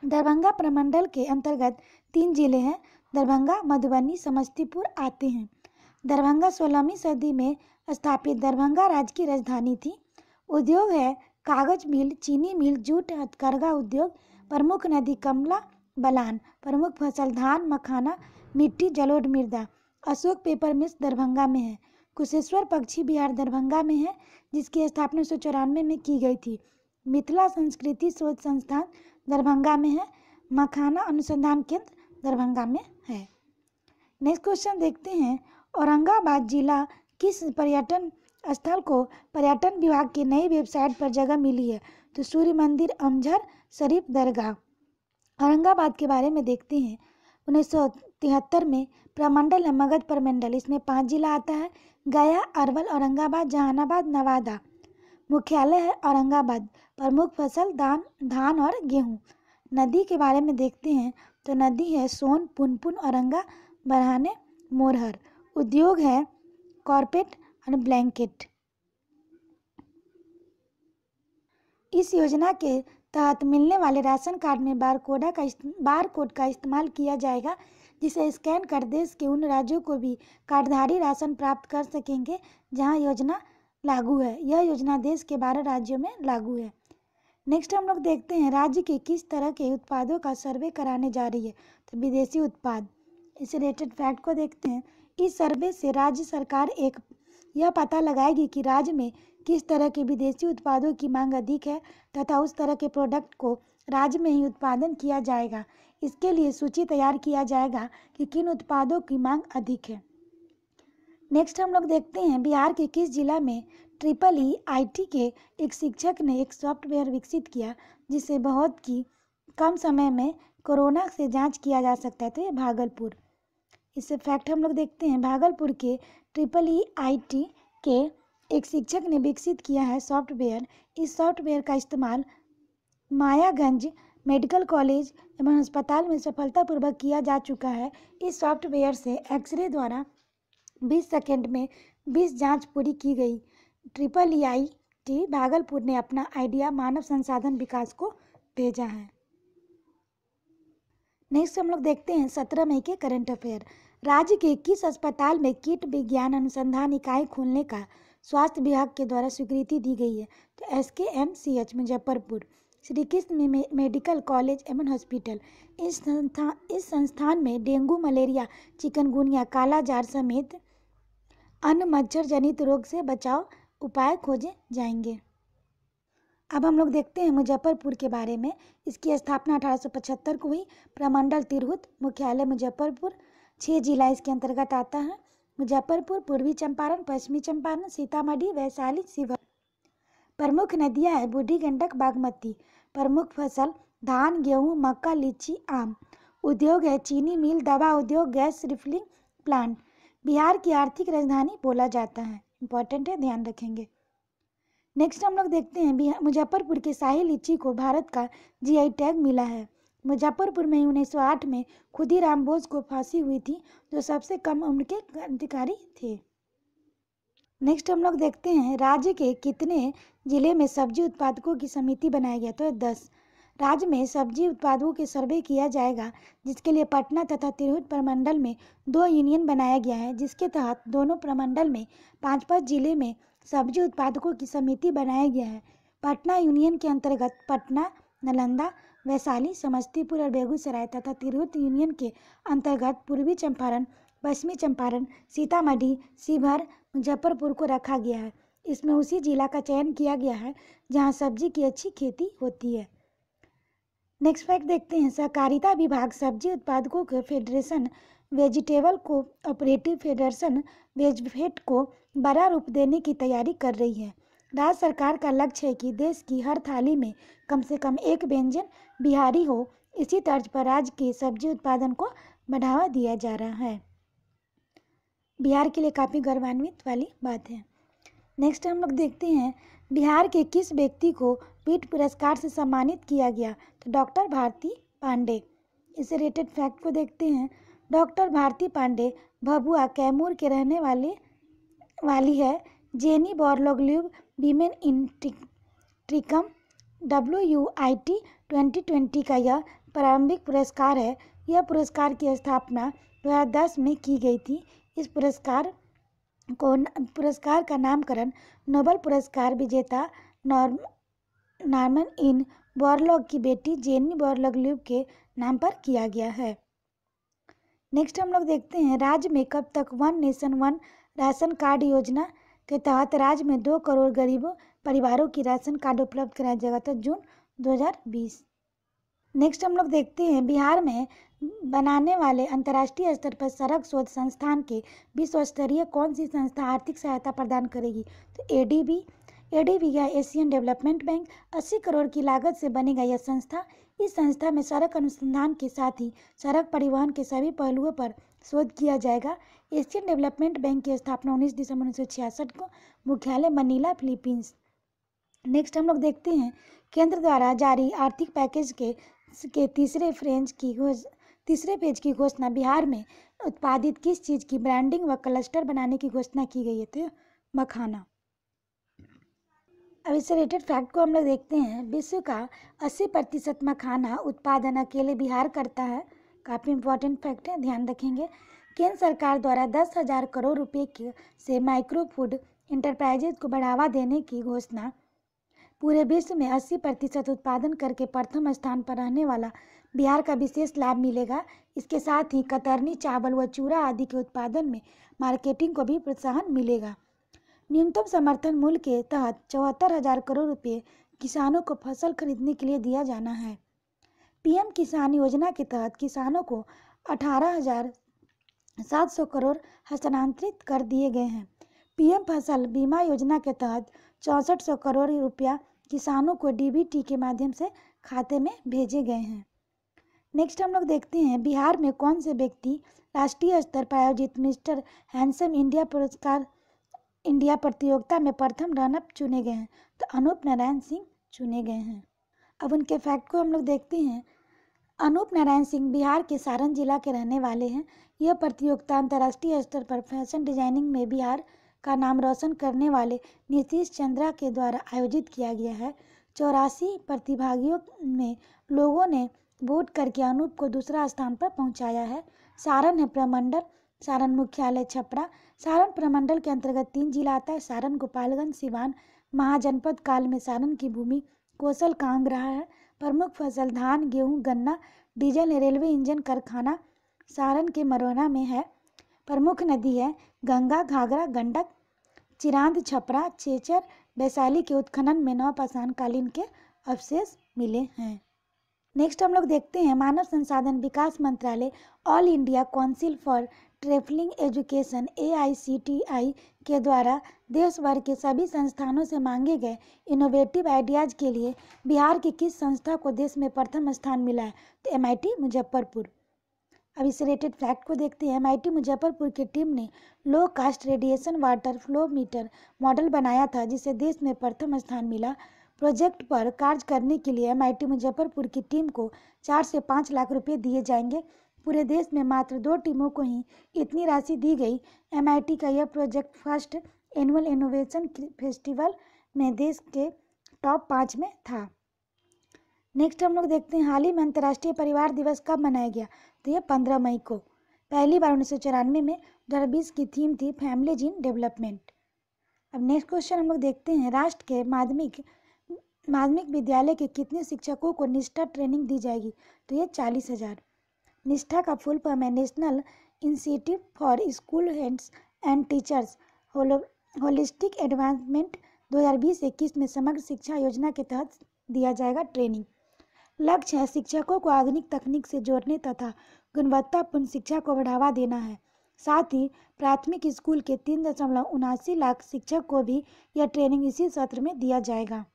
दरभंगा प्रमंडल के अंतर्गत 3 जिले हैं, दरभंगा, मधुबनी, समस्तीपुर आते हैं। दरभंगा 16वीं सदी में स्थापित दरभंगा राज्य की राजधानी थी। उद्योग है कागज मिल, चीनी मिल, जूट, हथकरघा उद्योग। प्रमुख नदी कमला बलान। प्रमुख फसल धान, मखाना, मिट्टी, जलोढ़ मृदा। अशोक पेपर मिल्स दरभंगा में है। कुशेश्वर पक्षी विहार दरभंगा में है जिसकी स्थापना 1994 में की गई थी। मिथिला संस्कृति शोध संस्थान दरभंगा में है। मखाना अनुसंधान केंद्र दरभंगा में है। नेक्स्ट क्वेश्चन देखते हैं। औरंगाबाद जिला किस पर्यटन स्थल को पर्यटन विभाग की नई वेबसाइट पर जगह मिली है, तो सूर्य मंदिर, अमझर शरीफ दरगाह। औरंगाबाद के बारे में देखते हैं। 1973 में प्रमंडल है मगध प्रमंडल। इसमें 5 जिला आता है, गया, अरवल, औरंगाबाद, जहानाबाद, नवादा। मुख्यालय है औरंगाबाद। प्रमुख फसल धान और गेहूं। नदी के बारे में देखते हैं तो नदी है सोन, पुनपुन, औरंगा, बरहाने, मोरहर। उद्योग है कॉर्पेट और ब्लैंकेट। इस योजना के तहत मिलने वाले राशन कार्ड में बारकोड का इस्तेमाल किया जाएगा, जिसे स्कैन कर देश के उन राज्यों को भी कार्डधारी राशन प्राप्त कर सकेंगे जहां योजना लागू है। यह योजना देश के 12 राज्यों में लागू है। नेक्स्ट हम लोग देखते हैं राज्य के किस तरह के उत्पादों का सर्वे कराने जा रही है, तो विदेशी उत्पाद। इससे रिलेटेड फैक्ट को देखते हैं। इस सर्वे से राज्य सरकार यह पता लगाएगी कि राज्य में किस तरह के विदेशी उत्पादों की मांग अधिक है तथा उस तरह के प्रोडक्ट को राज्य में ही उत्पादन किया जाएगा। इसके लिए सूची तैयार किया जाएगा कि किन उत्पादों की मांग अधिक है। नेक्स्ट हम लोग देखते हैं बिहार के किस जिला में EEE के एक शिक्षक ने एक सॉफ्टवेयर विकसित किया जिससे बहुत की कम समय में कोरोना से जांच किया जा सकता है, तो ये भागलपुर। इससे फैक्ट हम लोग देखते हैं। भागलपुर के EEE के एक शिक्षक ने विकसित किया है सॉफ्टवेयर। इस सॉफ्टवेयर का इस्तेमाल मायागंज मेडिकल कॉलेज एवं अस्पताल में सफलतापूर्वक किया जा चुका है। इस सॉफ्टवेयर से एक्सरे द्वारा 20 सेकंड में 20 जांच पूरी की गई। EEE भागलपुर ने अपना आइडिया मानव संसाधन विकास को भेजा है। नेक्स्ट हम लोग देखते हैं 17 मई के करंट अफेयर। राज्य के किस अस्पताल में कीट विज्ञान अनुसंधान इकाई खोलने का स्वास्थ्य विभाग के द्वारा स्वीकृति दी गई है, तो SKMCH Muzaffarpur. Shri Krishna medical college एवं हॉस्पिटल। इस संस्थान में डेंगू, मलेरिया, चिकनगुनिया, कालाजार समेत अन्य मच्छर जनित रोग से बचाव उपाय खोजे जाएंगे। अब हम लोग देखते हैं मुजफ्फरपुर के बारे में। इसकी स्थापना 1875 को हुई। प्रमंडल तिरहुत, मुख्यालय मुजफ्फरपुर। 6 जिला इसके अंतर्गत आता है, मुजफ्फरपुर, पूर्वी चंपारण, पश्चिमी चंपारण, सीतामढ़ी, वैशाली, शिवहर। प्रमुख नदियां है बूढ़ी गंडक, बागमती। प्रमुख फसल धान, गेहूं, मक्का, लीची, आम। उद्योग है चीनी मिल, दवा उद्योग, गैस रिफिलिंग प्लांट। बिहार की आर्थिक राजधानी बोला जाता है। इंपॉर्टेंट है, ध्यान रखेंगे। नेक्स्ट हम लोग देखते हैं मुजफ्फरपुर के शाही लीची को भारत का GI टैग मिला है। मुजफ्फरपुर में 1908 में खुदीराम बोस को फांसी हुई थी, जो सबसे कम उम्र के क्रांतिकारी थे। नेक्स्ट हम लोग देखते हैं राज्य के कितने जिले में सब्जी उत्पादकों की समिति बनाया गया। तो 10। राज्य में सब्जी उत्पादकों के सर्वे किया जाएगा, जिसके लिए पटना तथा तिरहुत प्रमंडल में 2 यूनियन बनाया गया है, जिसके तहत दोनों प्रमंडल में 5-5 जिले में सब्जी उत्पादकों की समिति बनाया गया है। पटना यूनियन के अंतर्गत पटना, नालंदा, वैशाली, समस्तीपुर और बेगूसराय तथा तिरहुत यूनियन के अंतर्गत पूर्वी चंपारण, पश्चिमी चंपारण, सीतामढ़ी, शिवहर, मुजफ्फरपुर को रखा गया है। इसमें उसी जिला का चयन किया गया है जहां सब्जी की अच्छी खेती होती है। नेक्स्ट फैक्ट देखते हैं, सहकारिता विभाग सब्जी उत्पादकों के federation vegetable cooperative federation Vegfed को बड़ा रूप देने की तैयारी कर रही है। राज्य सरकार का लक्ष्य है कि देश की हर थाली में कम से कम एक व्यंजन बिहारी हो। इसी तर्ज पर राज्य के सब्जी उत्पादन को बढ़ावा दिया जा रहा है। बिहार के लिए काफ़ी गौरवान्वित वाली बात है। नेक्स्ट हम लोग देखते हैं, बिहार के किस व्यक्ति को पीठ पुरस्कार से सम्मानित किया गया। तो डॉक्टर भारती पांडे। इससे रिलेटेड फैक्ट को देखते हैं, डॉक्टर भारती पांडे भभुआ कैमूर के रहने वाली है। जेनी बोरलोगल्यू वीमेन इन ट्रिकम WUIT 2020 का यह प्रारंभिक पुरस्कार है। यह पुरस्कार की स्थापना 2010 में की गई थी। इस पुरस्कार का नामकरण नोबेल पुरस्कार विजेता नॉर्मन इन बोरलॉग की बेटी जेनी बोरलोगल्यू के नाम पर किया गया है। नेक्स्ट हम लोग देखते हैं, राज्य में कब तक one nation one ration card योजना के तहत राज्य में 2 करोड़ गरीबों परिवारों की राशन कार्ड उपलब्ध कराया जाएगा। तो जून 2020। नेक्स्ट हम लोग देखते हैं, बिहार में बनाने वाले अंतर्राष्ट्रीय स्तर पर सड़क शोध संस्थान के विश्व स्तरीय कौन सी संस्था आर्थिक सहायता प्रदान करेगी। तो एडीबी या एशियन डेवलपमेंट बैंक 80 करोड़ की लागत से बनेगा यह संस्था। इस संस्था में सड़क अनुसंधान के साथ ही सड़क परिवहन के सभी पहलुओं पर शोध किया जाएगा। एशियन डेवलपमेंट बैंक की स्थापना 19 दिसंबर 1966 को, मुख्यालय मनीला, फिलीपींस। नेक्स्ट हम लोग देखते हैं, केंद्र द्वारा जारी आर्थिक पैकेज के तीसरे पेज की घोषणा बिहार में उत्पादित किस चीज़ की ब्रांडिंग व क्लस्टर बनाने की घोषणा की गई है। तो मखाना। अब इससे रिलेटेड फैक्ट को हम लोग देखते हैं, विश्व का 80% मखाना उत्पादन अकेले बिहार करता है। काफ़ी इंपॉर्टेंट फैक्ट है, ध्यान रखेंगे। केंद्र सरकार द्वारा 10,000 करोड़ रुपए से माइक्रो फूड इंटरप्राइजेज को बढ़ावा देने की घोषणा। पूरे विश्व में 80% उत्पादन करके प्रथम स्थान पर रहने वाला बिहार का विशेष लाभ मिलेगा। इसके साथ ही कतरनी चावल व चूड़ा आदि के उत्पादन में मार्केटिंग को भी प्रोत्साहन मिलेगा। न्यूनतम समर्थन मूल्य के तहत 74,000 करोड़ रुपए किसानों को फसल खरीदने के लिए दिया जाना है। पीएम किसान योजना के तहत किसानों को 18,700 करोड़ हस्तांतरित कर दिए गए हैं। पीएम फसल बीमा योजना के तहत 6400 करोड़ रुपया किसानों को डीबीटी के माध्यम से खाते में भेजे गए हैं। नेक्स्ट हम लोग देखते हैं, बिहार में कौन से व्यक्ति राष्ट्रीय स्तर पर आयोजित मिस्टर हैंडसम इंडिया प्रतियोगिता में प्रथम रनअप चुने गए हैं। तो अनूप नारायण सिंह चुने गए हैं। अब उनके फैक्ट को हम लोग देखते हैं। अनूप नारायण सिंह बिहार के सारण जिला के रहने वाले हैं। यह प्रतियोगिता अंतर्राष्ट्रीय स्तर पर फैशन डिजाइनिंग में बिहार का नाम रोशन करने वाले नीतीश चंद्रा के द्वारा आयोजित किया गया है। 84 प्रतिभागियों में लोगों ने वोट करके अनूप को दूसरा स्थान पर पहुंचाया है। सारण है प्रमंडल, सारण मुख्यालय छपरा। सारण प्रमंडल के अंतर्गत 3 जिला आता है, सारण, गोपालगंज, सिवान। महाजनपद काल में सारण की भूमि कोसल कांग रहा है। प्रमुख फसल धान, गेहूं, गन्ना। डीजल रेलवे इंजन कारखाना सारण के मरोना में है। प्रमुख नदी है गंगा, घाघरा, गंडक। चिरांद, छपरा, चेचर, वैशाली के उत्खनन में नवपाषाण कालीन के अवशेष मिले हैं। नेक्स्ट हम लोग देखते हैं, मानव संसाधन विकास मंत्रालय all India council for travelling education AICTI के द्वारा देश भर के सभी संस्थानों से मांगे गए इनोवेटिव आइडियाज़ के लिए बिहार की किस संस्था को देश में प्रथम स्थान मिला है। तो MIT मुजफ्फरपुर। अब इस रिलेटेड फैक्ट को देखते हैं। MIT मुजफ्फरपुर की टीम ने low cost radiation water flow meter model बनाया था, जिसे देश में प्रथम स्थान मिला। प्रोजेक्ट पर कार्य करने के लिए MIT मुजफ्फरपुर की टीम को 4 से 5 लाख रुपए दिए जाएंगे। पूरे देश में मात्र 2 टीमों को ही इतनी राशि दी गई। MIT का यह project first annual innovation festival में देश के टॉप 5 में था। नेक्स्ट हम लोग देखते हैं हाल ही में अंतर्राष्ट्रीय परिवार दिवस कब मनाया गया, तो ये 15 मई को। पहली बार 1994 में 2020 की थीम थी फैमिलीज इन डेवलपमेंट। अब नेक्स्ट क्वेश्चन हम लोग देखते हैं राष्ट्र के माध्यमिक विद्यालय के कितने शिक्षकों को निष्ठा ट्रेनिंग दी जाएगी, तो ये 40,000। निष्ठा का फुल फॉर्म है national institute for school heads and teachers holistic advancement. 2020-21 में समग्र शिक्षा योजना के तहत दिया जाएगा ट्रेनिंग। लक्ष्य है शिक्षकों को आधुनिक तकनीक से जोड़ने तथा गुणवत्तापूर्ण शिक्षा को बढ़ावा देना है। साथ ही प्राथमिक स्कूल के 3.79 लाख शिक्षक को भी यह ट्रेनिंग इसी सत्र में दिया जाएगा।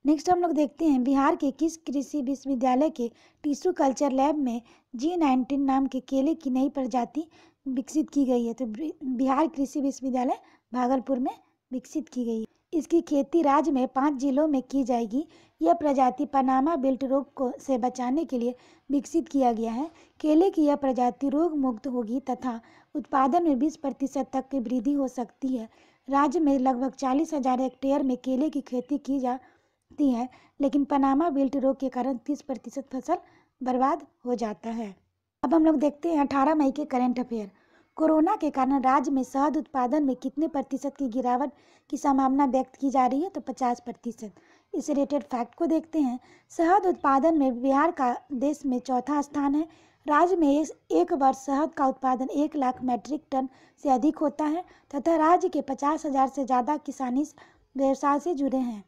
नेक्स्ट हम लोग देखते हैं बिहार के किस कृषि विश्वविद्यालय के टिश्यू कल्चर लैब में G19 नाम के केले की नई प्रजाति विकसित की गई है, तो बिहार कृषि विश्वविद्यालय भागलपुर में विकसित की गई है। इसकी खेती राज्य में 5 जिलों में की जाएगी। यह प्रजाति पनामा बेल्ट रोग से बचाने के लिए विकसित किया गया है। केले की यह प्रजाति रोग मुक्त होगी तथा उत्पादन में 20% तक की वृद्धि हो सकती है। राज्य में लगभग 40,000 हेक्टेयर में केले की खेती की जाती है, लेकिन पनामा बेल्ट रोग के कारण 30% फसल बर्बाद हो जाता है। अब हम लोग देखते हैं 18 मई के करंट अफेयर। कोरोना के कारण राज्य में शहद उत्पादन में कितने प्रतिशत की गिरावट की संभावना व्यक्त की जा रही है, तो 50%। इस रिलेटेड फैक्ट को देखते हैं। शहद उत्पादन में बिहार का देश में चौथा स्थान है। राज्य में एक वर्ष शहद का उत्पादन 1 लाख मीट्रिक टन से अधिक होता है तथा राज्य के 50,000 से ज़्यादा किसान इस व्यवसाय से जुड़े हैं।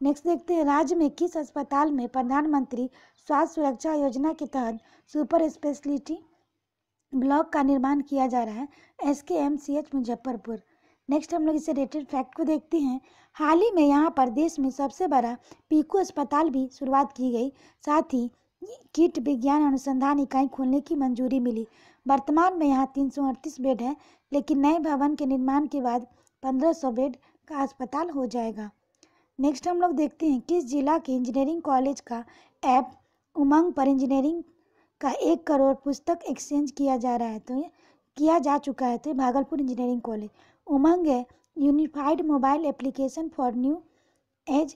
नेक्स्ट देखते हैं राज्य में किस अस्पताल में प्रधानमंत्री स्वास्थ्य सुरक्षा योजना के तहत सुपर स्पेशलिटी ब्लॉक का निर्माण किया जा रहा है, SKMCH मुजफ्फरपुर। नेक्स्ट हम लोग इससे रिलेटेड फैक्ट को देखते हैं। हाल ही में यहाँ पर देश में सबसे बड़ा पीकू अस्पताल भी शुरुआत की गई। साथ ही कीट विज्ञान अनुसंधान इकाई खोलने की मंजूरी मिली। वर्तमान में यहाँ 338 बेड है, लेकिन नए भवन के निर्माण के बाद 1500 बेड का अस्पताल हो जाएगा। नेक्स्ट हम लोग देखते हैं किस जिला के इंजीनियरिंग कॉलेज का ऐप उमंग पर इंजीनियरिंग का 1 करोड़ पुस्तक एक्सचेंज किया जा रहा है, तो ये किया जा चुका है, तो भागलपुर इंजीनियरिंग कॉलेज। उमंग है unified mobile application for new age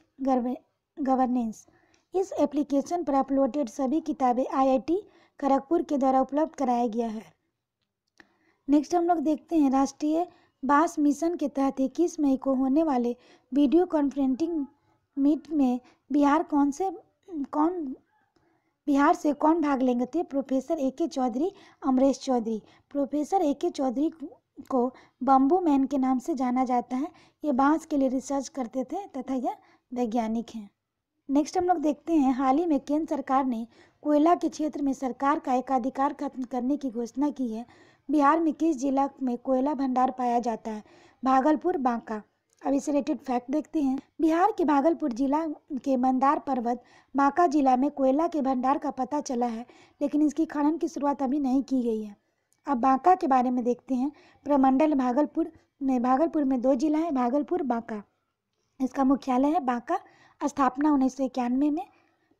governance. इस एप्लीकेशन पर अपलोडेड सभी किताबें IIT खड़गपुर के द्वारा उपलब्ध कराया गया है। नेक्स्ट हम लोग देखते हैं राष्ट्रीय बांस मिशन के तहत 21 मई को होने वाले वीडियो कॉन्फ्रेंसिंग मीट में बिहार से कौन भाग लेंगे, तो professor AK Chaudhary, Amresh Chaudhary. Professor AK Chaudhary को बम्बू मैन के नाम से जाना जाता है। ये बांस के लिए रिसर्च करते थे तथा यह वैज्ञानिक हैं। नेक्स्ट हम लोग देखते हैं हाल ही में केंद्र सरकार ने कोयला के क्षेत्र में सरकार का एकाधिकार खत्म करने की घोषणा की है। बिहार में किस जिला में कोयला भंडार पाया जाता है, भागलपुर, बांका। अब इसे रिलेटेड फैक्ट देखते हैं। बिहार के भागलपुर जिला के मंदार पर्वत बांका जिला में कोयला के भंडार का पता चला है, लेकिन इसकी खनन की शुरुआत अभी नहीं की गई है। अब बांका के बारे में देखते हैं। प्रमंडल भागलपुर में 2 जिला है, भागलपुर, बांका। इसका मुख्यालय है बांका। स्थापना 1991 में।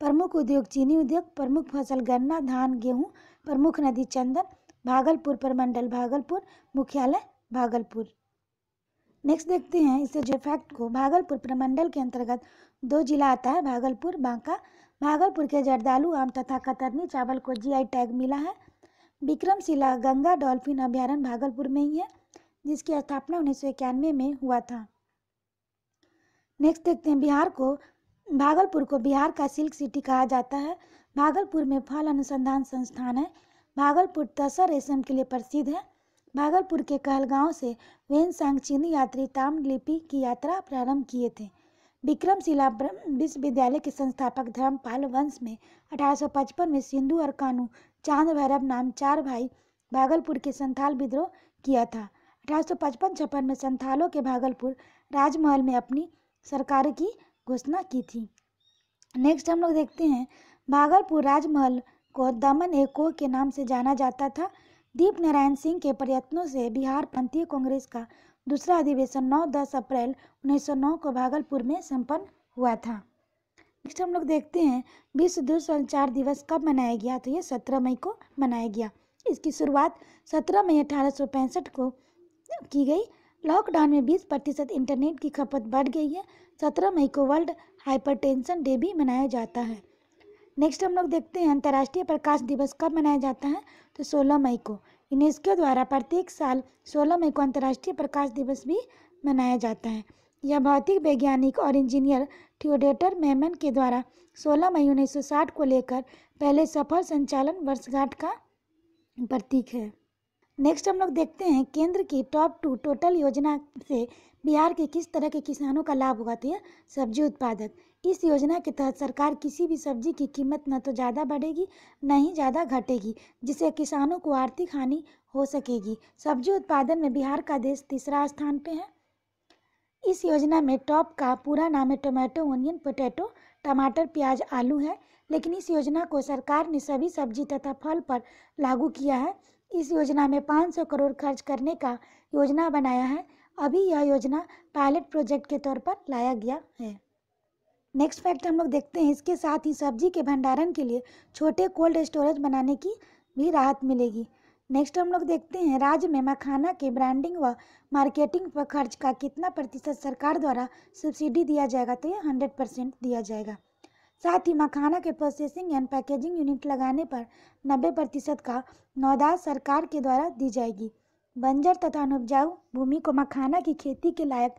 प्रमुख उद्योग चीनी उद्योग, प्रमुख फसल गन्ना, धान, गेहूँ, प्रमुख नदी चंदन। भागलपुर प्रमंडल भागलपुर, मुख्यालय भागलपुर। नेक्स्ट देखते हैं इससे जो फैक्ट को। भागलपुर प्रमंडल के अंतर्गत 2 जिला आता है, भागलपुर, बांका। भागलपुर के जर्दालू आम तथा कतरनी चावल को GI टैग मिला है। विक्रमशिला गंगा डॉल्फिन अभ्यारण्य भागलपुर में ही है, जिसकी स्थापना 1991 में हुआ था। नेक्स्ट देखते हैं भागलपुर को बिहार का सिल्क सिटी कहा जाता है। भागलपुर में फल अनुसंधान संस्थान है। भागलपुर तसर रेशम के लिए प्रसिद्ध है। भागलपुर के कहलगांव से ह्वेनसांग चीनी यात्री ताम्रलिपि की यात्रा प्रारंभ किए थे। विक्रमशिला विश्वविद्यालय के संस्थापक धर्मपाल वंश में 1855 में सिंधु और कानू चांद भैरव नाम 4 भाई भागलपुर के संथाल विद्रोह किया था। 1855-56 में संथालों के भागलपुर राजमहल में अपनी सरकार की घोषणा की थी। नेक्स्ट हम लोग देखते हैं भागलपुर राजमहल को दमन एकोह के नाम से जाना जाता था। दीप नारायण सिंह के प्रयत्नों से बिहार प्रांतीय कांग्रेस का दूसरा अधिवेशन 9-10 अप्रैल 1909 को भागलपुर में संपन्न हुआ था। नेक्स्ट हम लोग देखते हैं विश्व दूरसंचार दिवस कब मनाया गया, तो ये 17 मई को मनाया गया। इसकी शुरुआत 17 मई 1865 को की गई। लॉकडाउन में 20% इंटरनेट की खपत बढ़ गई है। 17 मई को वर्ल्ड हाइपरटेंशन डे भी मनाया जाता है। नेक्स्ट हम लोग देखते हैं अंतर्राष्ट्रीय प्रकाश दिवस कब मनाया जाता है, तो 16 मई को। यूनेस्को द्वारा प्रत्येक साल 16 मई को अंतर्राष्ट्रीय प्रकाश दिवस भी मनाया जाता है। यह भौतिक वैज्ञानिक और इंजीनियर थियोडोर मैमन के द्वारा 16 मई 1960 को लेकर पहले सफल संचालन वर्षगांठ का प्रतीक है। नेक्स्ट हम लोग देखते हैं केंद्र की टॉप 2 टोटल योजना से बिहार के किस तरह के किसानों का लाभ होगा, तो यह सब्जी उत्पादक। इस योजना के तहत सरकार किसी भी सब्जी की कीमत न तो ज़्यादा बढ़ेगी न ही ज़्यादा घटेगी, जिससे किसानों को आर्थिक हानि हो सकेगी। सब्जी उत्पादन में बिहार का देश तीसरा स्थान पे है। इस योजना में टॉप का पूरा नाम है टोमेटो ओनियन पोटैटो, टमाटर प्याज आलू है, लेकिन इस योजना को सरकार ने सभी सब्जी तथा फल पर लागू किया है। इस योजना में 500 करोड़ खर्च करने का योजना बनाया है। अभी यह योजना पायलट प्रोजेक्ट के तौर पर लाया गया है। नेक्स्ट फैक्ट हम लोग देखते हैं, इसके साथ ही सब्जी के भंडारण के लिए छोटे कोल्ड स्टोरेज बनाने की भी राहत मिलेगी। नेक्स्ट हम लोग देखते हैं राज्य में मखाना के ब्रांडिंग व मार्केटिंग पर खर्च का कितना प्रतिशत सरकार द्वारा सब्सिडी दिया जाएगा, तो यह 100% दिया जाएगा। साथ ही मखाना के प्रोसेसिंग एंड पैकेजिंग यूनिट लगाने पर 90% का अनुदान सरकार के द्वारा दी जाएगी। बंजर तथा अनुपजाऊ भूमि को मखाना की खेती के लायक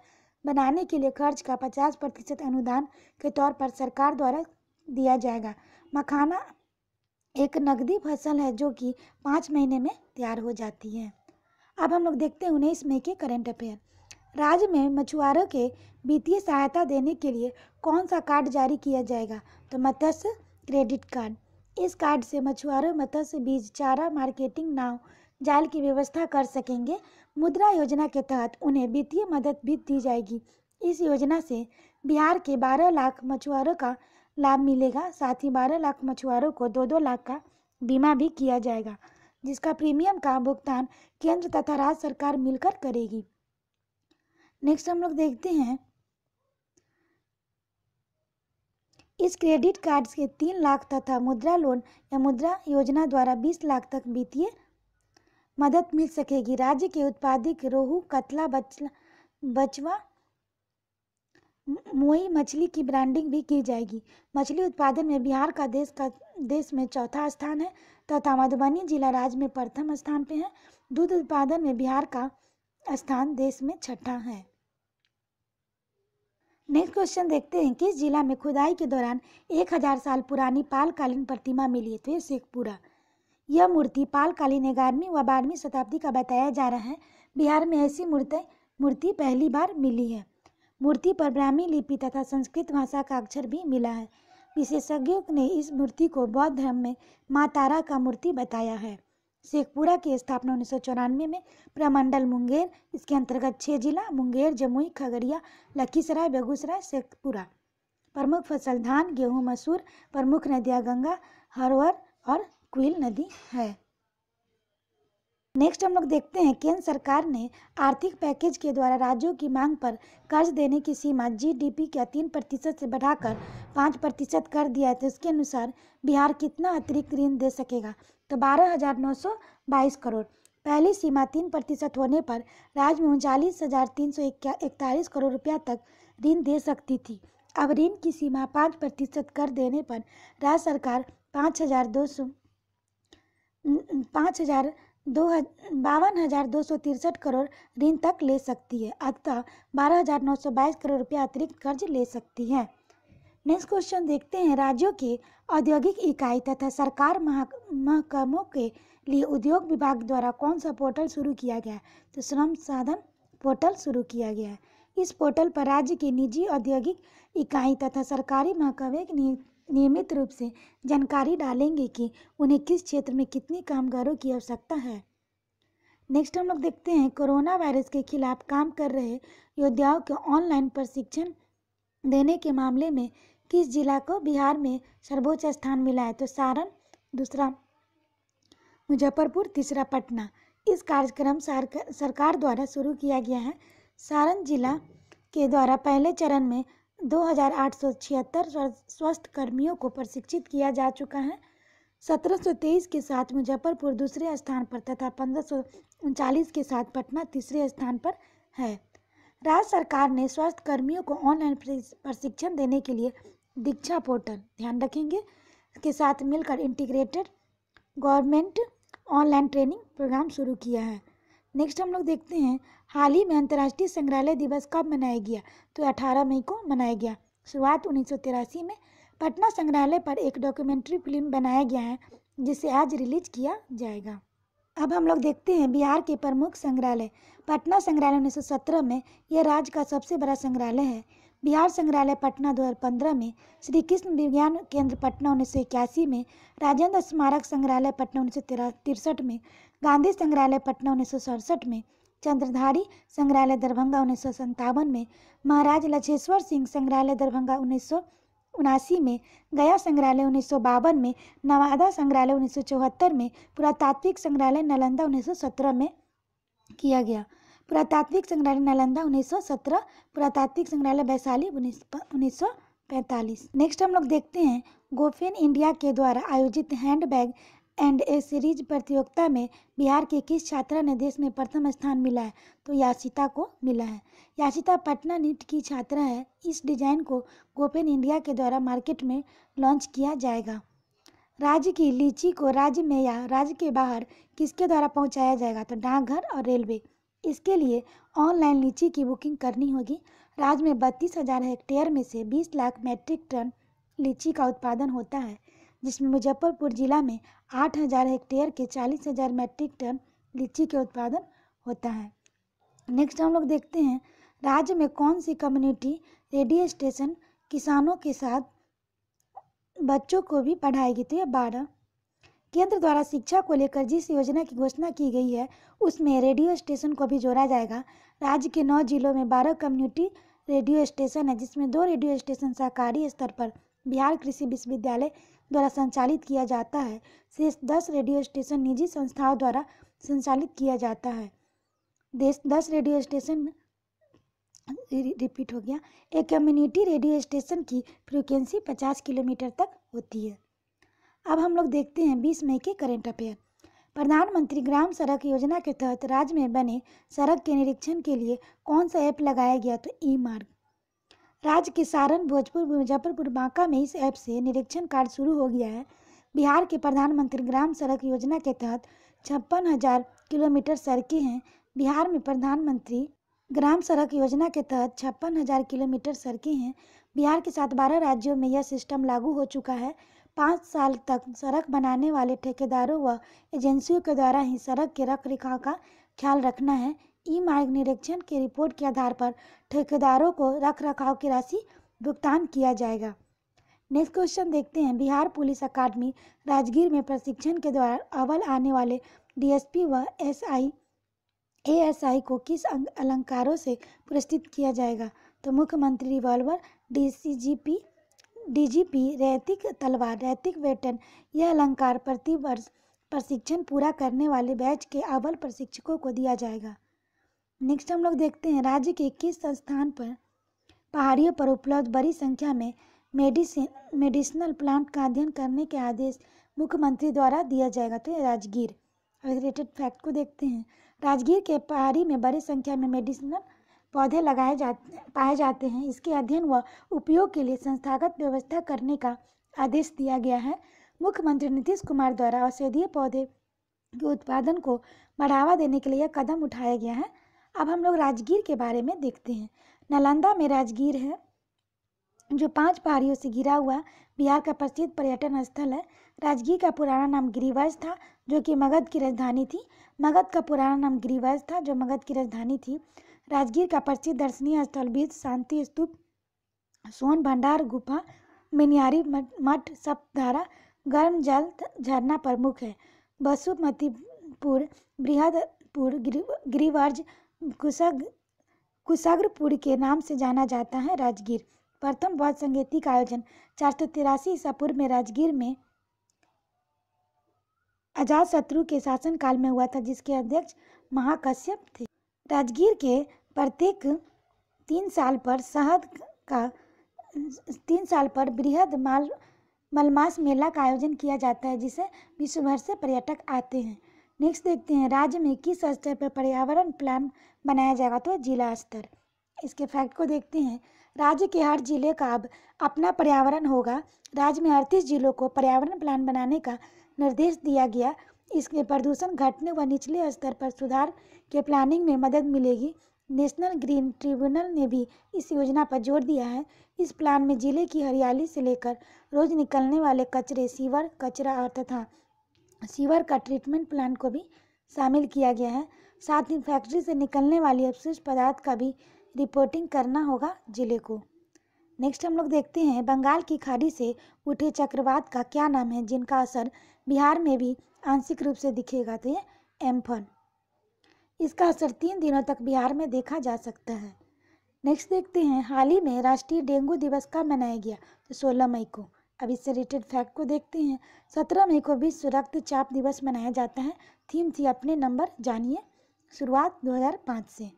बनाने के लिए खर्च का 50% अनुदान के तौर पर सरकार द्वारा दिया जाएगा। मखाना एक नकदी फसल है जो कि 5 महीने में तैयार हो जाती है। अब हम लोग देखते हैं 19 मई के करंट अफेयर। राज्य में मछुआरों के वित्तीय सहायता देने के लिए कौन सा कार्ड जारी किया जाएगा, तो मत्स्य क्रेडिट कार्ड। इस कार्ड से मछुआरों मत्स्य बीज चारा मार्केटिंग नाव जाल की व्यवस्था कर सकेंगे। मुद्रा योजना के तहत उन्हें वित्तीय मदद भी दी जाएगी। इस योजना से बिहार के 12 लाख मछुआरों का लाभ मिलेगा। साथ ही 12 लाख मछुआरों को 2-2 लाख का बीमा भी किया जाएगा, जिसका प्रीमियम का भुगतान केंद्र तथा राज्य सरकार मिलकर करेगी। नेक्स्ट हम लोग देखते हैं इस क्रेडिट कार्ड से 3 लाख तथा मुद्रा लोन या मुद्रा योजना द्वारा 20 लाख तक वित्तीय मदद मिल सकेगी। राज्य के उत्पादित रोहू, कतला, बचवा, मोई मछली की ब्रांडिंग भी की जाएगी। मछली उत्पादन में बिहार का देश में चौथा स्थान है तथा मधुबनी जिला राज्य में प्रथम स्थान पे है। दूध उत्पादन में बिहार का स्थान देश में छठा है। नेक्स्ट क्वेश्चन देखते हैं किस जिला में खुदाई के दौरान 1000 साल पुरानी पालकालीन प्रतिमा मिली है, तो ये शेखपुरा। यह मूर्ति पालकालीन 11वीं व 12वीं शताब्दी का बताया जा रहा है। बिहार में ऐसी मूर्ति पहली बार मिली है। मूर्ति पर ब्राह्मी लिपि तथा संस्कृत भाषा का अक्षर भी मिला है। विशेषज्ञों ने इस मूर्ति को बौद्ध धर्म में माँ तारा का मूर्ति बताया है। शेखपुरा की स्थापना 1994 में प्रमंडल मुंगेर, इसके अंतर्गत 6 जिला मुंगेर, जमुई, खगड़िया, लखीसराय, बेगूसराय, शेखपुरा। प्रमुख फसल धान, गेहूं, मसूर। प्रमुख नदियां गंगा, हरवर और क्विल नदी है। नेक्स्ट हम लोग देखते हैं केंद्र सरकार ने आर्थिक पैकेज के द्वारा राज्यों की मांग पर कर्ज देने की सीमा जीडीपी का 3% से बढ़ाकर 5% कर दिया है। तो इसके अनुसार बिहार कितना अतिरिक्त ऋण दे सकेगा, तो 12,922 करोड़। पहली सीमा 3% होने पर राज्य में 39,341 करोड़ रुपया तक ऋण दे सकती थी। अब ऋण की सीमा 5% कर देने पर राज्य सरकार 52,263 करोड़ ऋण तक ले सकती है, अतः 12,922 करोड़ रुपया अतिरिक्त कर्ज ले सकती है। नेक्स्ट क्वेश्चन देखते हैं राज्यों के औद्योगिक इकाई तथा सरकार महकमों के लिए उद्योग विभाग द्वारा कौन सा पोर्टल शुरू किया गया है, तो श्रम साधन पोर्टल शुरू किया गया है। इस पोर्टल पर राज्य की निजी औद्योगिक इकाई तथा सरकारी महकमे नियमित रूप से जानकारी डालेंगे कि उन्हें किस क्षेत्र में कितनी कामगारों की आवश्यकता है। नेक्स्ट हम लोग देखते हैं कोरोना वायरस के खिलाफ काम कर रहे योद्धाओं को ऑनलाइन प्रशिक्षण देने के मामले में किस जिला को बिहार में सर्वोच्च स्थान मिला है, तो सारण, दूसरा मुजफ्फरपुर, तीसरा पटना। इस कार्यक्रम सरकार द्वारा शुरू किया गया है। सारण जिला के द्वारा पहले चरण में 2876 स्वास्थ्य कर्मियों को प्रशिक्षित किया जा चुका है। 1723 के साथ मुजफ्फरपुर दूसरे स्थान पर तथा 1539 के साथ पटना तीसरे स्थान पर है। राज्य सरकार ने स्वास्थ्य कर्मियों को ऑनलाइन प्रशिक्षण देने के लिए दीक्षा पोर्टल, ध्यान रखेंगे, के साथ मिलकर integrated government online training programme शुरू किया है। नेक्स्ट हम लोग देखते हैं हाल ही में अंतर्राष्ट्रीय संग्रहालय दिवस कब मनाया गया, तो 18 मई को मनाया गया। शुरुआत 1983 में पटना संग्रहालय पर एक डॉक्यूमेंट्री फिल्म बनाया गया है जिसे आज रिलीज किया जाएगा। अब हम लोग देखते हैं बिहार के प्रमुख संग्रहालय। पटना संग्रहालय 1917 में यह राज्य का सबसे बड़ा संग्रहालय है। बिहार संग्रहालय पटना 2015 में, श्री कृष्ण विज्ञान केंद्र पटना 1981 में, राजेंद्र स्मारक संग्रहालय पटना 1963 में, गांधी संग्रहालय पटना 1967 में, चंद्रधारी संग्रहालय दरभंगा 1957 में, महाराज लछेश्वर सिंह संग्रहालय दरभंगा 1979 में, गया संग्रहालय 1952 में, नवादा संग्रहालय 1974 में, पुरातात्विक संग्रहालय नालंदा 1917 में किया गया। पुरातात्विक संग्रहालय नालंदा 1917, पुरातात्विक संग्रहालय वैशाली 1945। नेक्स्ट हम लोग देखते हैं गोफेन इंडिया के द्वारा आयोजित hand bag and A series प्रतियोगिता में बिहार की किस छात्रा ने देश में प्रथम स्थान मिला है, तो याशिता को मिला है। याशिता पटना निट की छात्रा है। इस डिजाइन को गोफेन इंडिया के द्वारा मार्केट में लॉन्च किया जाएगा। राज्य की लीची को राज्य में या राज्य के बाहर किसके द्वारा पहुंचाया जाएगा, तो डाकघर और रेलवे। इसके लिए ऑनलाइन लीची की बुकिंग करनी होगी। राज्य में 32,000 हेक्टेयर में से 20 लाख मैट्रिक टन लीची का उत्पादन होता है, जिसमें मुजफ्फरपुर जिला में 8,000 हेक्टेयर के 40,000 मैट्रिक टन लीची के उत्पादन होता है। नेक्स्ट हम लोग देखते हैं राज्य में कौन सी कम्युनिटी रेडियो स्टेशन किसानों के साथ बच्चों को भी पढ़ाएगी, तो ये 12। केंद्र द्वारा शिक्षा को लेकर जिस योजना की घोषणा की गई है उसमें रेडियो स्टेशन को भी जोड़ा जाएगा। राज्य के 9 जिलों में 12 कम्युनिटी रेडियो स्टेशन है, जिसमें 2 रेडियो स्टेशन सरकारी स्तर पर बिहार कृषि विश्वविद्यालय द्वारा संचालित किया जाता है। शेष 10 रेडियो स्टेशन निजी संस्थाओं द्वारा संचालित किया जाता है। 10 रेडियो स्टेशन रिपीट हो गया। एक कम्युनिटी रेडियो स्टेशन की फ्रीक्वेंसी 50 किलोमीटर तक होती है। अब हम लोग देखते हैं 20 मई के करंट अफेयर। प्रधानमंत्री ग्राम सड़क योजना के तहत राज्य में बने सड़क के निरीक्षण के लिए कौन सा ऐप लगाया गया, तो ई मार्ग। राज्य के सारण, भोजपुर, मुजफ्फरपुर, बांका में इस ऐप से निरीक्षण कार्य शुरू हो गया है। बिहार के प्रधानमंत्री ग्राम सड़क योजना के तहत 56,000 किलोमीटर सड़कें हैं। बिहार में प्रधानमंत्री ग्राम सड़क योजना के तहत 56,000 किलोमीटर सड़कें हैं। बिहार के साथ 12 राज्यों में यह सिस्टम लागू हो चुका है। 5 साल तक सड़क बनाने वाले ठेकेदारों व एजेंसियों के द्वारा ही सड़क के रख रखाव का ख्याल रखना है। ई मार्ग निरीक्षण की रिपोर्ट के आधार पर ठेकेदारों को रख रखाव की राशि भुगतान किया जाएगा। नेक्स्ट क्वेश्चन देखते हैं बिहार पुलिस अकादमी राजगीर में प्रशिक्षण के द्वारा अव्वल आने वाले डीएसपी व एएसआई को किस अलंकारों से पुरस्कृत किया जाएगा, तो मुख्यमंत्री रिवॉल्वर, डीजीपी रैतिक तलवार, रैतिक वेतन। यह अलंकार प्रतिवर्ष प्रशिक्षण पूरा करने वाले बैच के अव्वल प्रशिक्षकों को दिया जाएगा। नेक्स्ट हम लोग देखते हैं राज्य के किस संस्थान पर पहाड़ियों पर उपलब्ध बड़ी संख्या में मेडिसिनल प्लांट का अध्ययन करने के आदेश मुख्यमंत्री द्वारा दिया जाएगा, तो राजगीर। रिलेटेड फैक्ट को देखते हैं। राजगीर के पहाड़ी में बड़ी संख्या में मेडिसिनल पौधे पाए जाते हैं। इसके अध्ययन व उपयोग के लिए संस्थागत व्यवस्था करने का आदेश दिया गया है। मुख्यमंत्री नीतीश कुमार द्वारा औषधीय पौधे के उत्पादन को बढ़ावा देने के लिए यह कदम उठाया गया है। अब हम लोग राजगीर के बारे में देखते हैं। नालंदा में राजगीर है, जो 5 पहाड़ियों से घिरा हुआ बिहार का प्रसिद्ध पर्यटन स्थल है। राजगीर का पुराना नाम गिरिवंश था, जो कि मगध की राजधानी थी। मगध का पुराना नाम गिरिवंश था, जो मगध की राजधानी थी। राजगीर का प्रसिद्ध दर्शनीय स्थल बीच शांति स्तूप, सोन भंडार गुफा, मिनियारी मठ, सप्तधारा, गर्म जल झरना प्रमुख है। बसुमतीपुर, बृहदपुर, गिरिवर्ज, कुशाग्रपुर के नाम से जाना जाता है। राजगीर प्रथम बौद्ध संगीति का आयोजन 483 ईसा पूर्व में राजगीर में अजातशत्रु के शासनकाल में हुआ था, जिसके अध्यक्ष महाकश्यप थे। राजगीर के प्रत्येक 3 साल पर शहद का 3 साल पर बृहद मलमास मेला का आयोजन किया जाता है, जिसे विश्व भर से पर्यटक आते हैं। नेक्स्ट देखते हैं, राज्य में किस स्तर पर पर्यावरण प्लान बनाया जाएगा, तो जिला स्तर। इसके फैक्ट को देखते हैं। राज्य के हर जिले का अब अपना पर्यावरण होगा। राज्य में 38 जिलों को पर्यावरण प्लान बनाने का निर्देश दिया गया। इसके प्रदूषण घटने व निचले स्तर पर सुधार के प्लानिंग में मदद मिलेगी। नेशनल ग्रीन ट्रिब्यूनल ने भी इस योजना पर जोर दिया है। इस प्लान में जिले की हरियाली से लेकर रोज निकलने वाले कचरे, सीवर कचरा और तथा सीवर का ट्रीटमेंट प्लान को भी शामिल किया गया है। साथ ही फैक्ट्री से निकलने वाली अपशिष्ट पदार्थ का भी रिपोर्टिंग करना होगा जिले को। नेक्स्ट हम लोग देखते हैं, बंगाल की खाड़ी से उठे चक्रवात का क्या नाम है, जिनका असर बिहार में भी आंशिक रूप से दिखेगा, तो ये एम्फन। इसका असर 3 दिनों तक बिहार में देखा जा सकता है। नेक्स्ट देखते हैं, हाल ही में राष्ट्रीय डेंगू दिवस कब मनाया गया, तो 16 मई को। अब इससे रिलेटेड फैक्ट को देखते हैं। 17 मई को विश्व रक्तचाप दिवस मनाया जाता है। थीम थी अपने नंबर जानिए, शुरुआत 2005 से।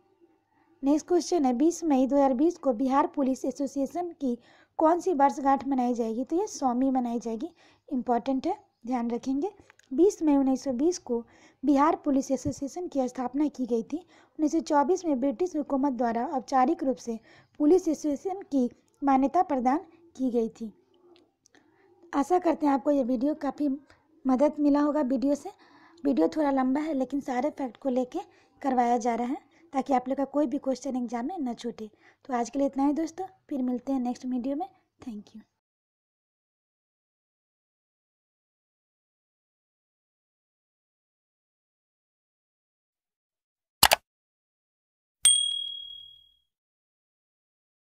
नेक्स्ट क्वेश्चन है, 20 मई 2020 को बिहार पुलिस एसोसिएशन की कौन सी वर्षगांठ मनाई जाएगी, तो ये 100वीं मनाई जाएगी। इंपॉर्टेंट है, ध्यान रखेंगे। 20 मई 1920 को बिहार पुलिस एसोसिएशन की स्थापना की गई थी। 1924 में ब्रिटिश हुकूमत द्वारा औपचारिक रूप से पुलिस एसोसिएशन की मान्यता प्रदान की गई थी। आशा करते हैं आपको ये वीडियो काफ़ी मदद मिला होगा। वीडियो थोड़ा लंबा है, लेकिन सारे फैक्ट को लेके करवाया जा रहा है, ताकि आप लोग का कोई भी क्वेश्चन एग्जाम में न छूटे। तो आज के लिए इतना ही दोस्तों, फिर मिलते हैं नेक्स्ट वीडियो में। Thank you.